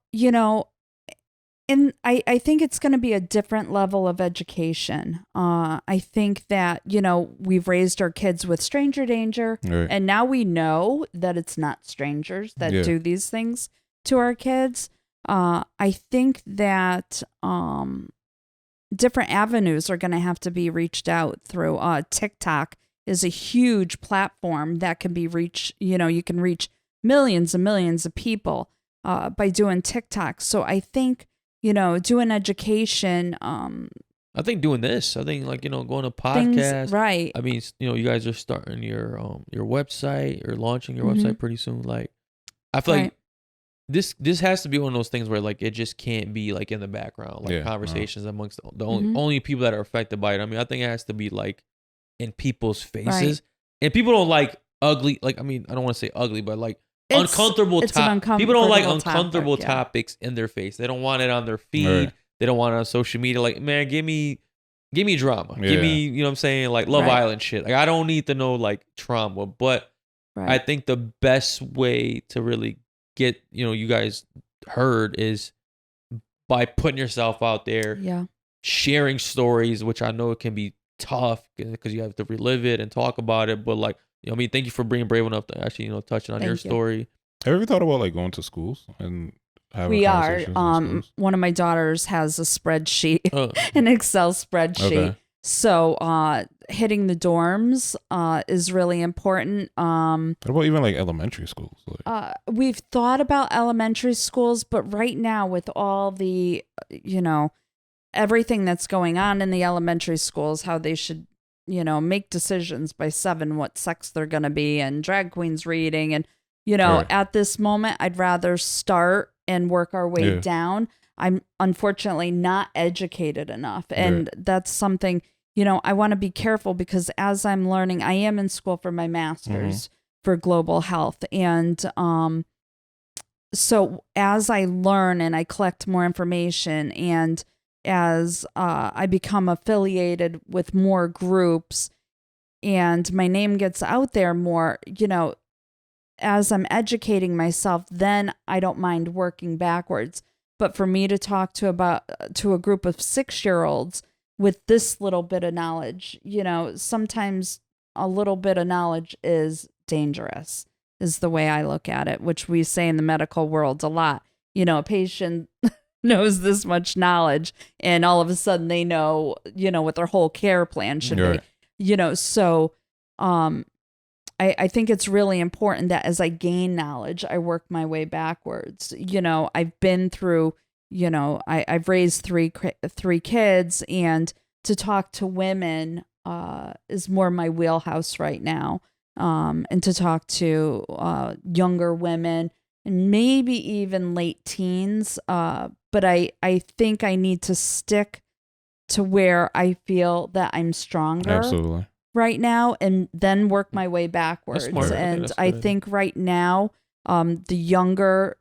and I think it's going to be a different level of education. I think that, we've raised our kids with stranger danger, right. And now we know that it's not strangers that do these things to our kids. I think that different avenues are going to have to be reached out through. TikTok is a huge platform that can be reached. You can reach millions and millions of people by doing TikTok. So I think, doing education. I think doing this. I think like going to podcasts. Right. I mean, you guys are starting your website or launching your website pretty soon. Like, I feel like this has to be one of those things where like it just can't be like in the background, like conversations amongst the only people that are affected by it. I mean, I think it has to be like in people's faces, and people don't like ugly. Like, I mean, I don't want to say ugly, but like uncomfortable topics. People don't like uncomfortable topics in their face. They don't want it on their feed. Right. They don't want it on social media. Like, man, give me drama. Give me, you know what I'm saying? Like Love Island shit. Like, I don't need to know like trauma, but I think the best way to really get, you guys heard is by putting yourself out there, sharing stories, which I know it can be tough because you have to relive it and talk about it. But like, I mean, thank you for being brave enough to actually, touching on your story. Have you ever thought about like going to schools and having we are. One of my daughters has a spreadsheet, an Excel spreadsheet. Okay. So hitting the dorms is really important. What about even like elementary schools? Like? We've thought about elementary schools, but right now with all the, everything that's going on in the elementary schools, how they should, make decisions by 7 what sex they're going to be, and drag queens reading. And, at this moment, I'd rather start and work our way down. I'm unfortunately not educated enough. And that's something, I want to be careful because as I'm learning, I am in school for my master's for global health. And so as I learn and I collect more information, and as I become affiliated with more groups and my name gets out there more, as I'm educating myself, then I don't mind working backwards. But for me to talk to a group of 6-year-olds with this little bit of knowledge, sometimes a little bit of knowledge is dangerous, is the way I look at it, which we say in the medical world a lot. A patient knows this much knowledge and all of a sudden they know, what their whole care plan should be. So I think it's really important that as I gain knowledge, I work my way backwards. I've been through, I've raised three kids, and to talk to women is more my wheelhouse right now. And to talk to younger women and maybe even late teens. But I think I need to stick to where I feel that I'm stronger. Absolutely. Right now, and then work my way backwards. And I think right now, the younger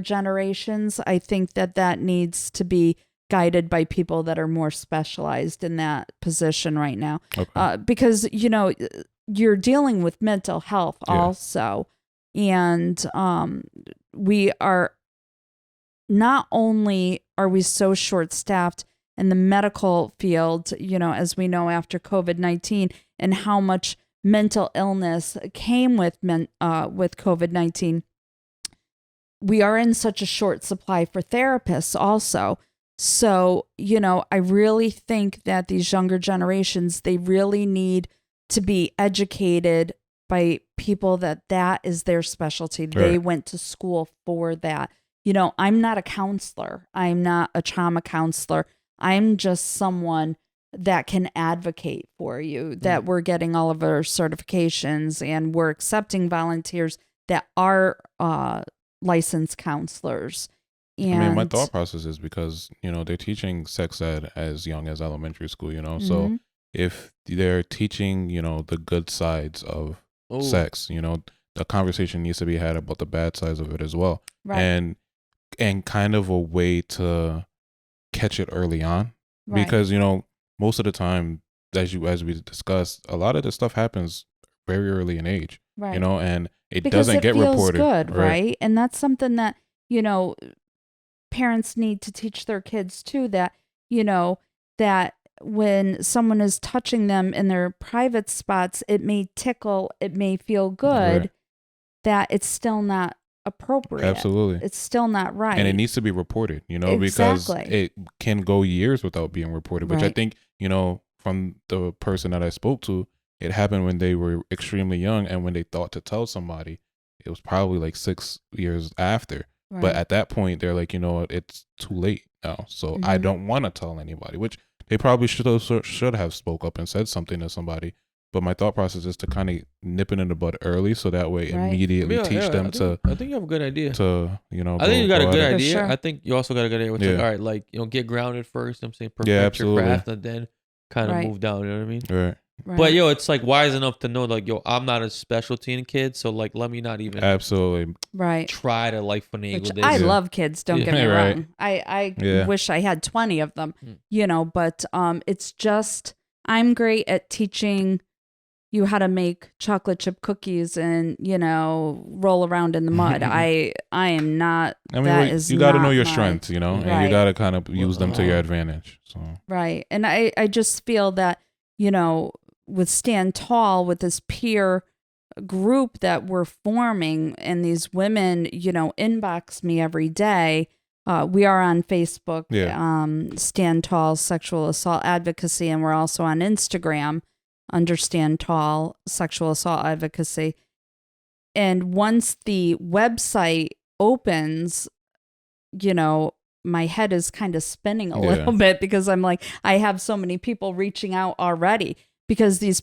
generations, I think that needs to be guided by people that are more specialized in that position right now. Okay. Because you're dealing with mental health also, and we are not only are we so short staffed in the medical field, as we know after COVID-19, and how much mental illness came with COVID-19, we are in such a short supply for therapists also. So, I really think that these younger generations, they really need to be educated by people that is their specialty. Right. They went to school for that. I'm not a counselor. I'm not a trauma counselor. I'm just someone that can advocate for you, that we're getting all of our certifications and we're accepting volunteers that are licensed counselors. And my thought process is because, they're teaching sex ed as young as elementary school, so if they're teaching, the good sides of sex, the conversation needs to be had about the bad sides of it as well. Right. And kind of a way to catch it early on, because most of the time, as we discussed, a lot of this stuff happens very early in age, and it because doesn't get reported. Good, right? And that's something that parents need to teach their kids too. That that when someone is touching them in their private spots, it may tickle, it may feel good, that it's still not appropriate. Absolutely. It's still not right. And it needs to be reported, because it can go years without being reported, which I think, from the person that I spoke to, it happened when they were extremely young and when they thought to tell somebody, it was probably like 6 years after. Right. But at that point, they're like, you know what, it's too late now. So I don't want to tell anybody, which they probably should have spoke up and said something to somebody. But my thought process is to kind of nip it in the bud early, so that way immediately teach them I think you have a good idea. To, you know, I think you got a good idea. Sure. I think you also got a good idea. Which is, all right, like, you know, get grounded first. I'm saying perfect your craft, and then kind of move down. You know what I mean? Right. But yo, it's like wise enough to know, like, yo, I'm not a specialty in kids, so like, let me not even try to like finagle Which this. I love kids. Don't get me wrong. I wish I had 20 of them. You know, but it's just I'm great at teaching you how to make chocolate chip cookies and, you know, roll around in the mud. I am not. I mean, you got to know your strengths, you know, and you got to kind of use them to your advantage. So right, and I just feel that, you know, with Stand Tall, with this peer group that we're forming, and these women, you know, inbox me every day. We are on Facebook, Stand Tall Sexual Assault Advocacy, and we're also on Instagram, Stand Tall Sexual Assault Advocacy. And once the website opens, you know, my head is kind of spinning a little bit, because I'm like, I have so many people reaching out already, because these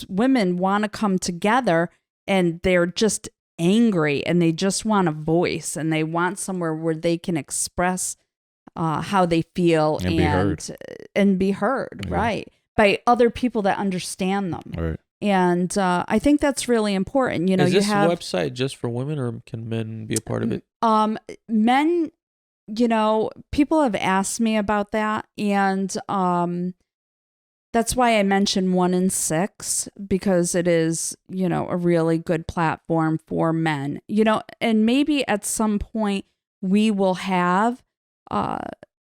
women want to come together, and they're just angry, and they just want a voice, and they want somewhere where they can express how they feel and be heard, right, by other people that understand them. Right. And I think that's really important. You know, is this website just for women, or can men be a part of it? Men, you know, people have asked me about that, and that's why I mentioned 1 in 6, because it is, you know, a really good platform for men, you know, and maybe at some point we will have,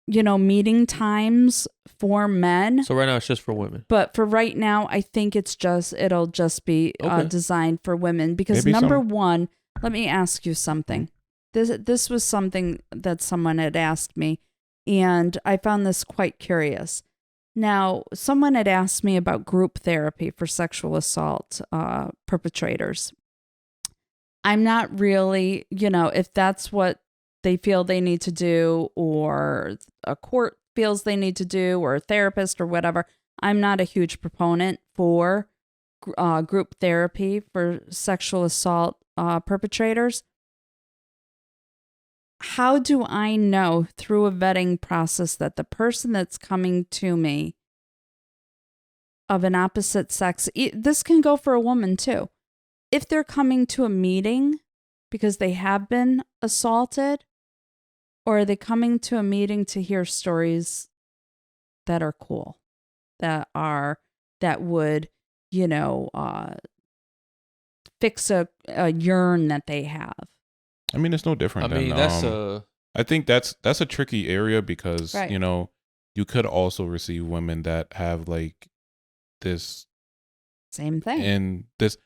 you know, meeting times for men. So right now it's just for women. But for right now, I think it'll just be designed for women, because number one, let me ask you something. This was something that someone had asked me, and I found this quite curious. Now, someone had asked me about group therapy for sexual assault perpetrators. I'm not really, you know, if that's what they feel they need to do, or a court feels they need to do, or a therapist or whatever, I'm not a huge proponent for group therapy for sexual assault perpetrators. How do I know through a vetting process that the person that's coming to me of an opposite sex, this can go for a woman too, if they're coming to a meeting because they have been assaulted, or are they coming to a meeting to hear stories that are cool, that would, you know, fix a yearn that they have? I mean, it's no different. I mean, I think that's a tricky area, because you know, you could also receive women that have like this same thing, and this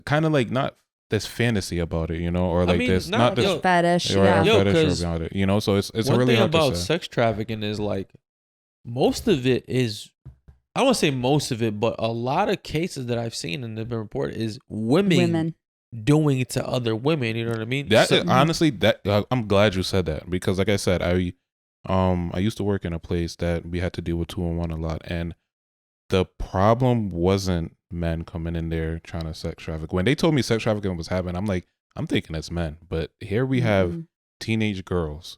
kind of like not this fantasy about it, you know, or like this not this fetish, fetish about it, you know. So it's one really thing hard about to say. sex trafficking is like most of it is, I don't want to say most of it, but a lot of cases that I've seen and have been reported is women doing it to other women. You know what I mean? That honestly, that I'm glad you said that, because like I said, I used to work in a place that we had to deal with 2-on-1 a lot, and the problem wasn't men coming in there trying to sex traffic. When they told me sex trafficking was happening, I'm thinking it's men, but here we have teenage girls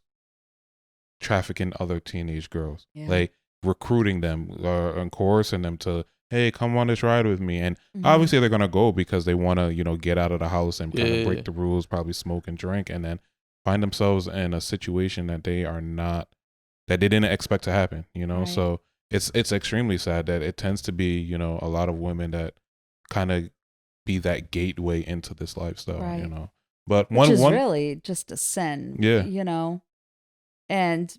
trafficking other teenage girls, like recruiting them and coercing them to, hey, come on this ride with me. And obviously they're going to go because they want to, you know, get out of the house and kind of break the rules, probably smoke and drink, and then find themselves in a situation that they didn't expect to happen, you know? Right. So it's extremely sad that it tends to be, you know, a lot of women that kind of be that gateway into this lifestyle, you know? But which is really just a sin, you know? And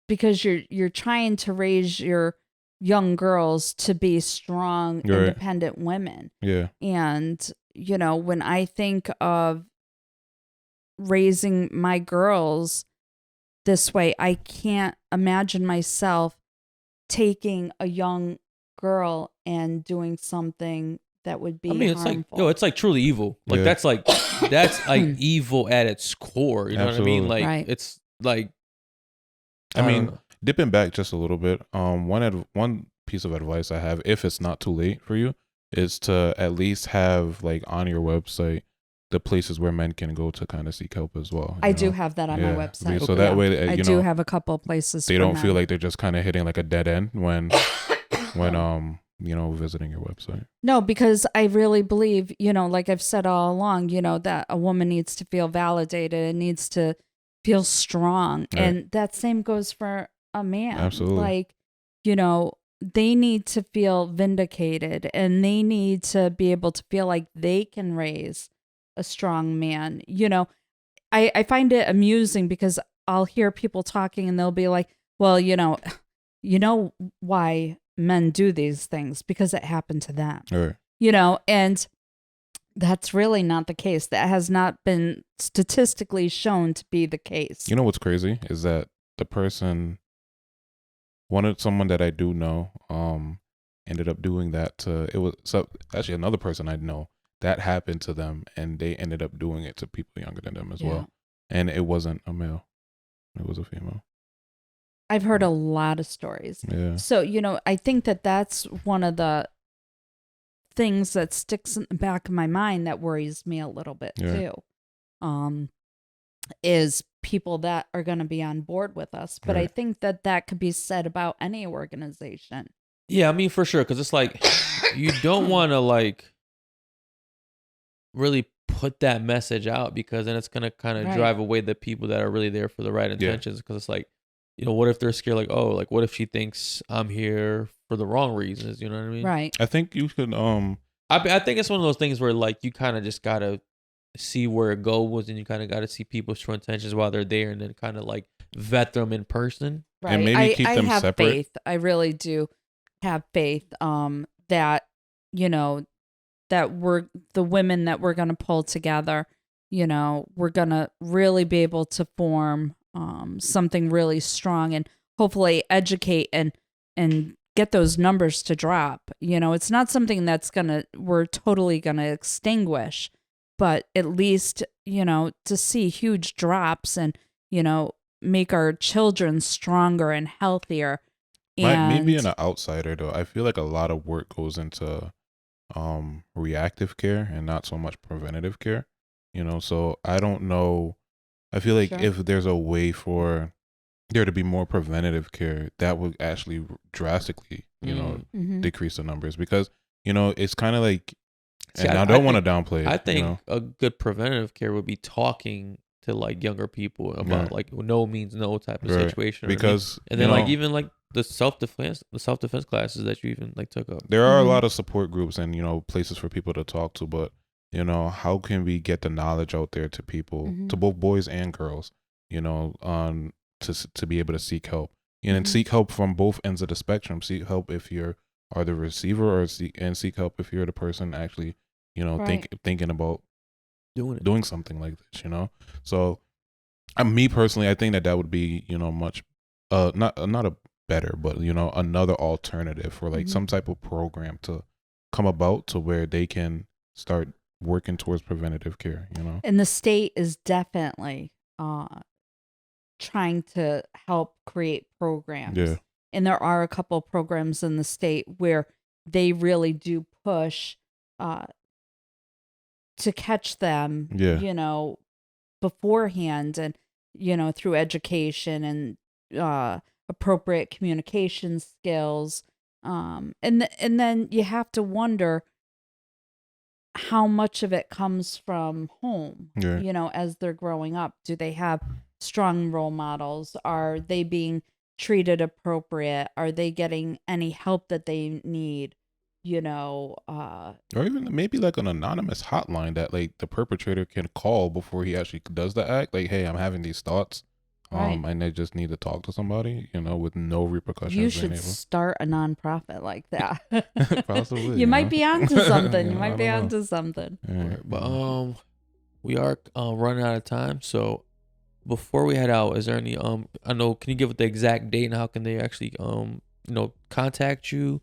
because you're trying to raise your young girls to be strong, independent women. Yeah. And, you know, when I think of raising my girls this way, I can't imagine myself taking a young girl and doing something that would be I mean, it's harmful. like, it's like truly evil. Like that's like evil at its core. You know what I mean? Like it's like. I mean, dipping back just a little bit. One piece of advice I have, if it's not too late for you, is to at least have like on your website the places where men can go to kind of seek help as well. I do have that on my website. So that way, I do have a couple of places. They don't feel like they're just kind of hitting like a dead end when visiting your website. No, because I really believe, like I've said all along, that a woman needs to feel validated and needs to feel strong. Right. And that same goes for a man. Absolutely. Like, they need to feel vindicated and they need to be able to feel like they can raise a strong man. I find it amusing because I'll hear people talking and they'll be like, well, why men do these things because it happened to them. Right. And that's really not the case. That has not been statistically shown to be the case. You know what's crazy is that the person, someone that I do know, ended up doing that to, actually another person I know that happened to them, and they ended up doing it to people younger than them as well. And it wasn't a male, it was a female. I've heard a lot of stories. Yeah. So, I think that's one of the things that sticks in the back of my mind that worries me a little bit too. Is people that are going to be on board with us. But I think that could be said about any organization. Yeah, I mean, for sure. Because it's like, you don't want to like really put that message out, because then it's going to kind of drive away the people that are really there for the right intentions. Because it's like, what if they're scared? Like, oh, like what if she thinks I'm here for the wrong reasons? You know what I mean? Right. I think you could, I think it's one of those things where like you kind of just got to see where it goes, and you kind of got to see people's true intentions while they're there, and then kind of like vet them in person. Right. And maybe keep them I have separate. Faith. I really do have faith that, that we're the women that we're going to pull together, we're going to really be able to form something really strong and hopefully educate and get those numbers to drop. It's not something that's we're totally going to extinguish, but at least, to see huge drops and, make our children stronger and healthier. And me being an outsider though, I feel like a lot of work goes into reactive care and not so much preventative care. So I don't know. I feel like if there's a way for there to be more preventative care, that would actually drastically, decrease the numbers, because, it's kind of like, and I don't want to downplay it. I think a good preventative care would be talking to like younger people about like no means no type of situation. Because, and then like even like the self-defense classes that you even like took up. There are a lot of support groups and, places for people to talk to, but how can we get the knowledge out there to people, to both boys and girls, to be able to seek help, and seek help from both ends of the spectrum. Seek help if you are the receiver, and seek help if you're the person actually, thinking about doing something like this, So, me personally, I think that would be, much, not a better, but another alternative for like some type of program to come about to where they can start working towards preventative care, And the state is definitely trying to help create programs. Yeah. And there are a couple of programs in the state where they really do push to catch them, beforehand, and, through education and appropriate communication skills. And then you have to wonder how much of it comes from home, as they're growing up. Do they have strong role models? Are they being treated appropriate? Are they getting any help that they need? Or even maybe like an anonymous hotline that like the perpetrator can call before he actually does the act. Like, hey, I'm having these thoughts. And they just need to talk to somebody, with no repercussions. You should start a nonprofit like that. Possibly. You might be onto something. You might be onto something. Yeah. But we are running out of time. So before we head out, is there any I know, can you give it the exact date and how can they actually contact you?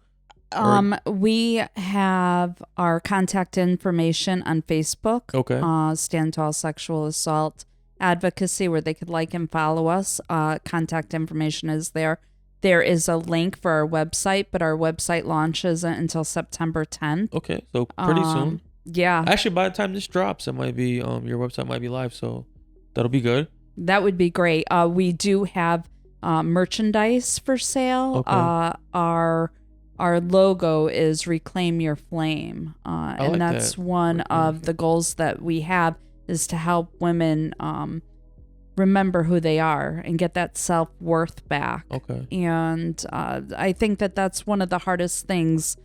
We have our contact information on Facebook. Okay. Stand Tall Sexual Assault Advocacy, where they could like and follow us. Contact information is there. There is a link for our website, but our website launches until September 10th. Okay, so pretty soon. Yeah. Actually, by the time this drops, it might be your website might be live, so that'll be good. That would be great. We do have merchandise for sale. Okay. Our logo is Reclaim Your Flame, and like that's that. one of the goals that we have, is to help women remember who they are and get that self-worth back. Okay. And I think that that's one of the hardest things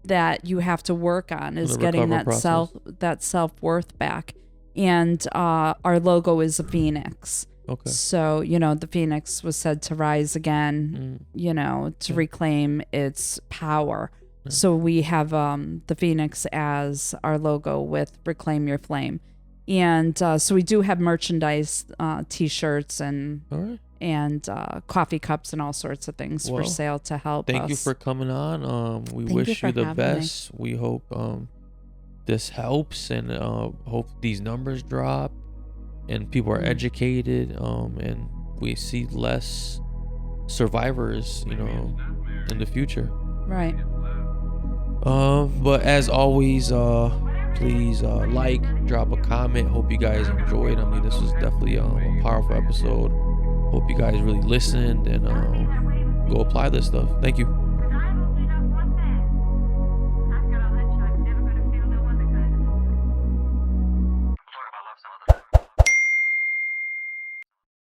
that you have to work on, is getting that self-worth back. And our logo is a phoenix. Okay. So, the phoenix was said to rise again, to reclaim its power. Yeah. So we have the phoenix as our logo with Reclaim Your Flame. And so we do have merchandise, T-shirts and coffee cups and all sorts of things for sale to help us. Thank you for coming on. We wish you the best. We hope this helps, and hope these numbers drop and people are educated, and we see less survivors, in the future. Right. But as always, please drop a comment. Hope you guys enjoyed. I mean, this was definitely a powerful episode. Hope you guys really listened and go apply this stuff. Thank you.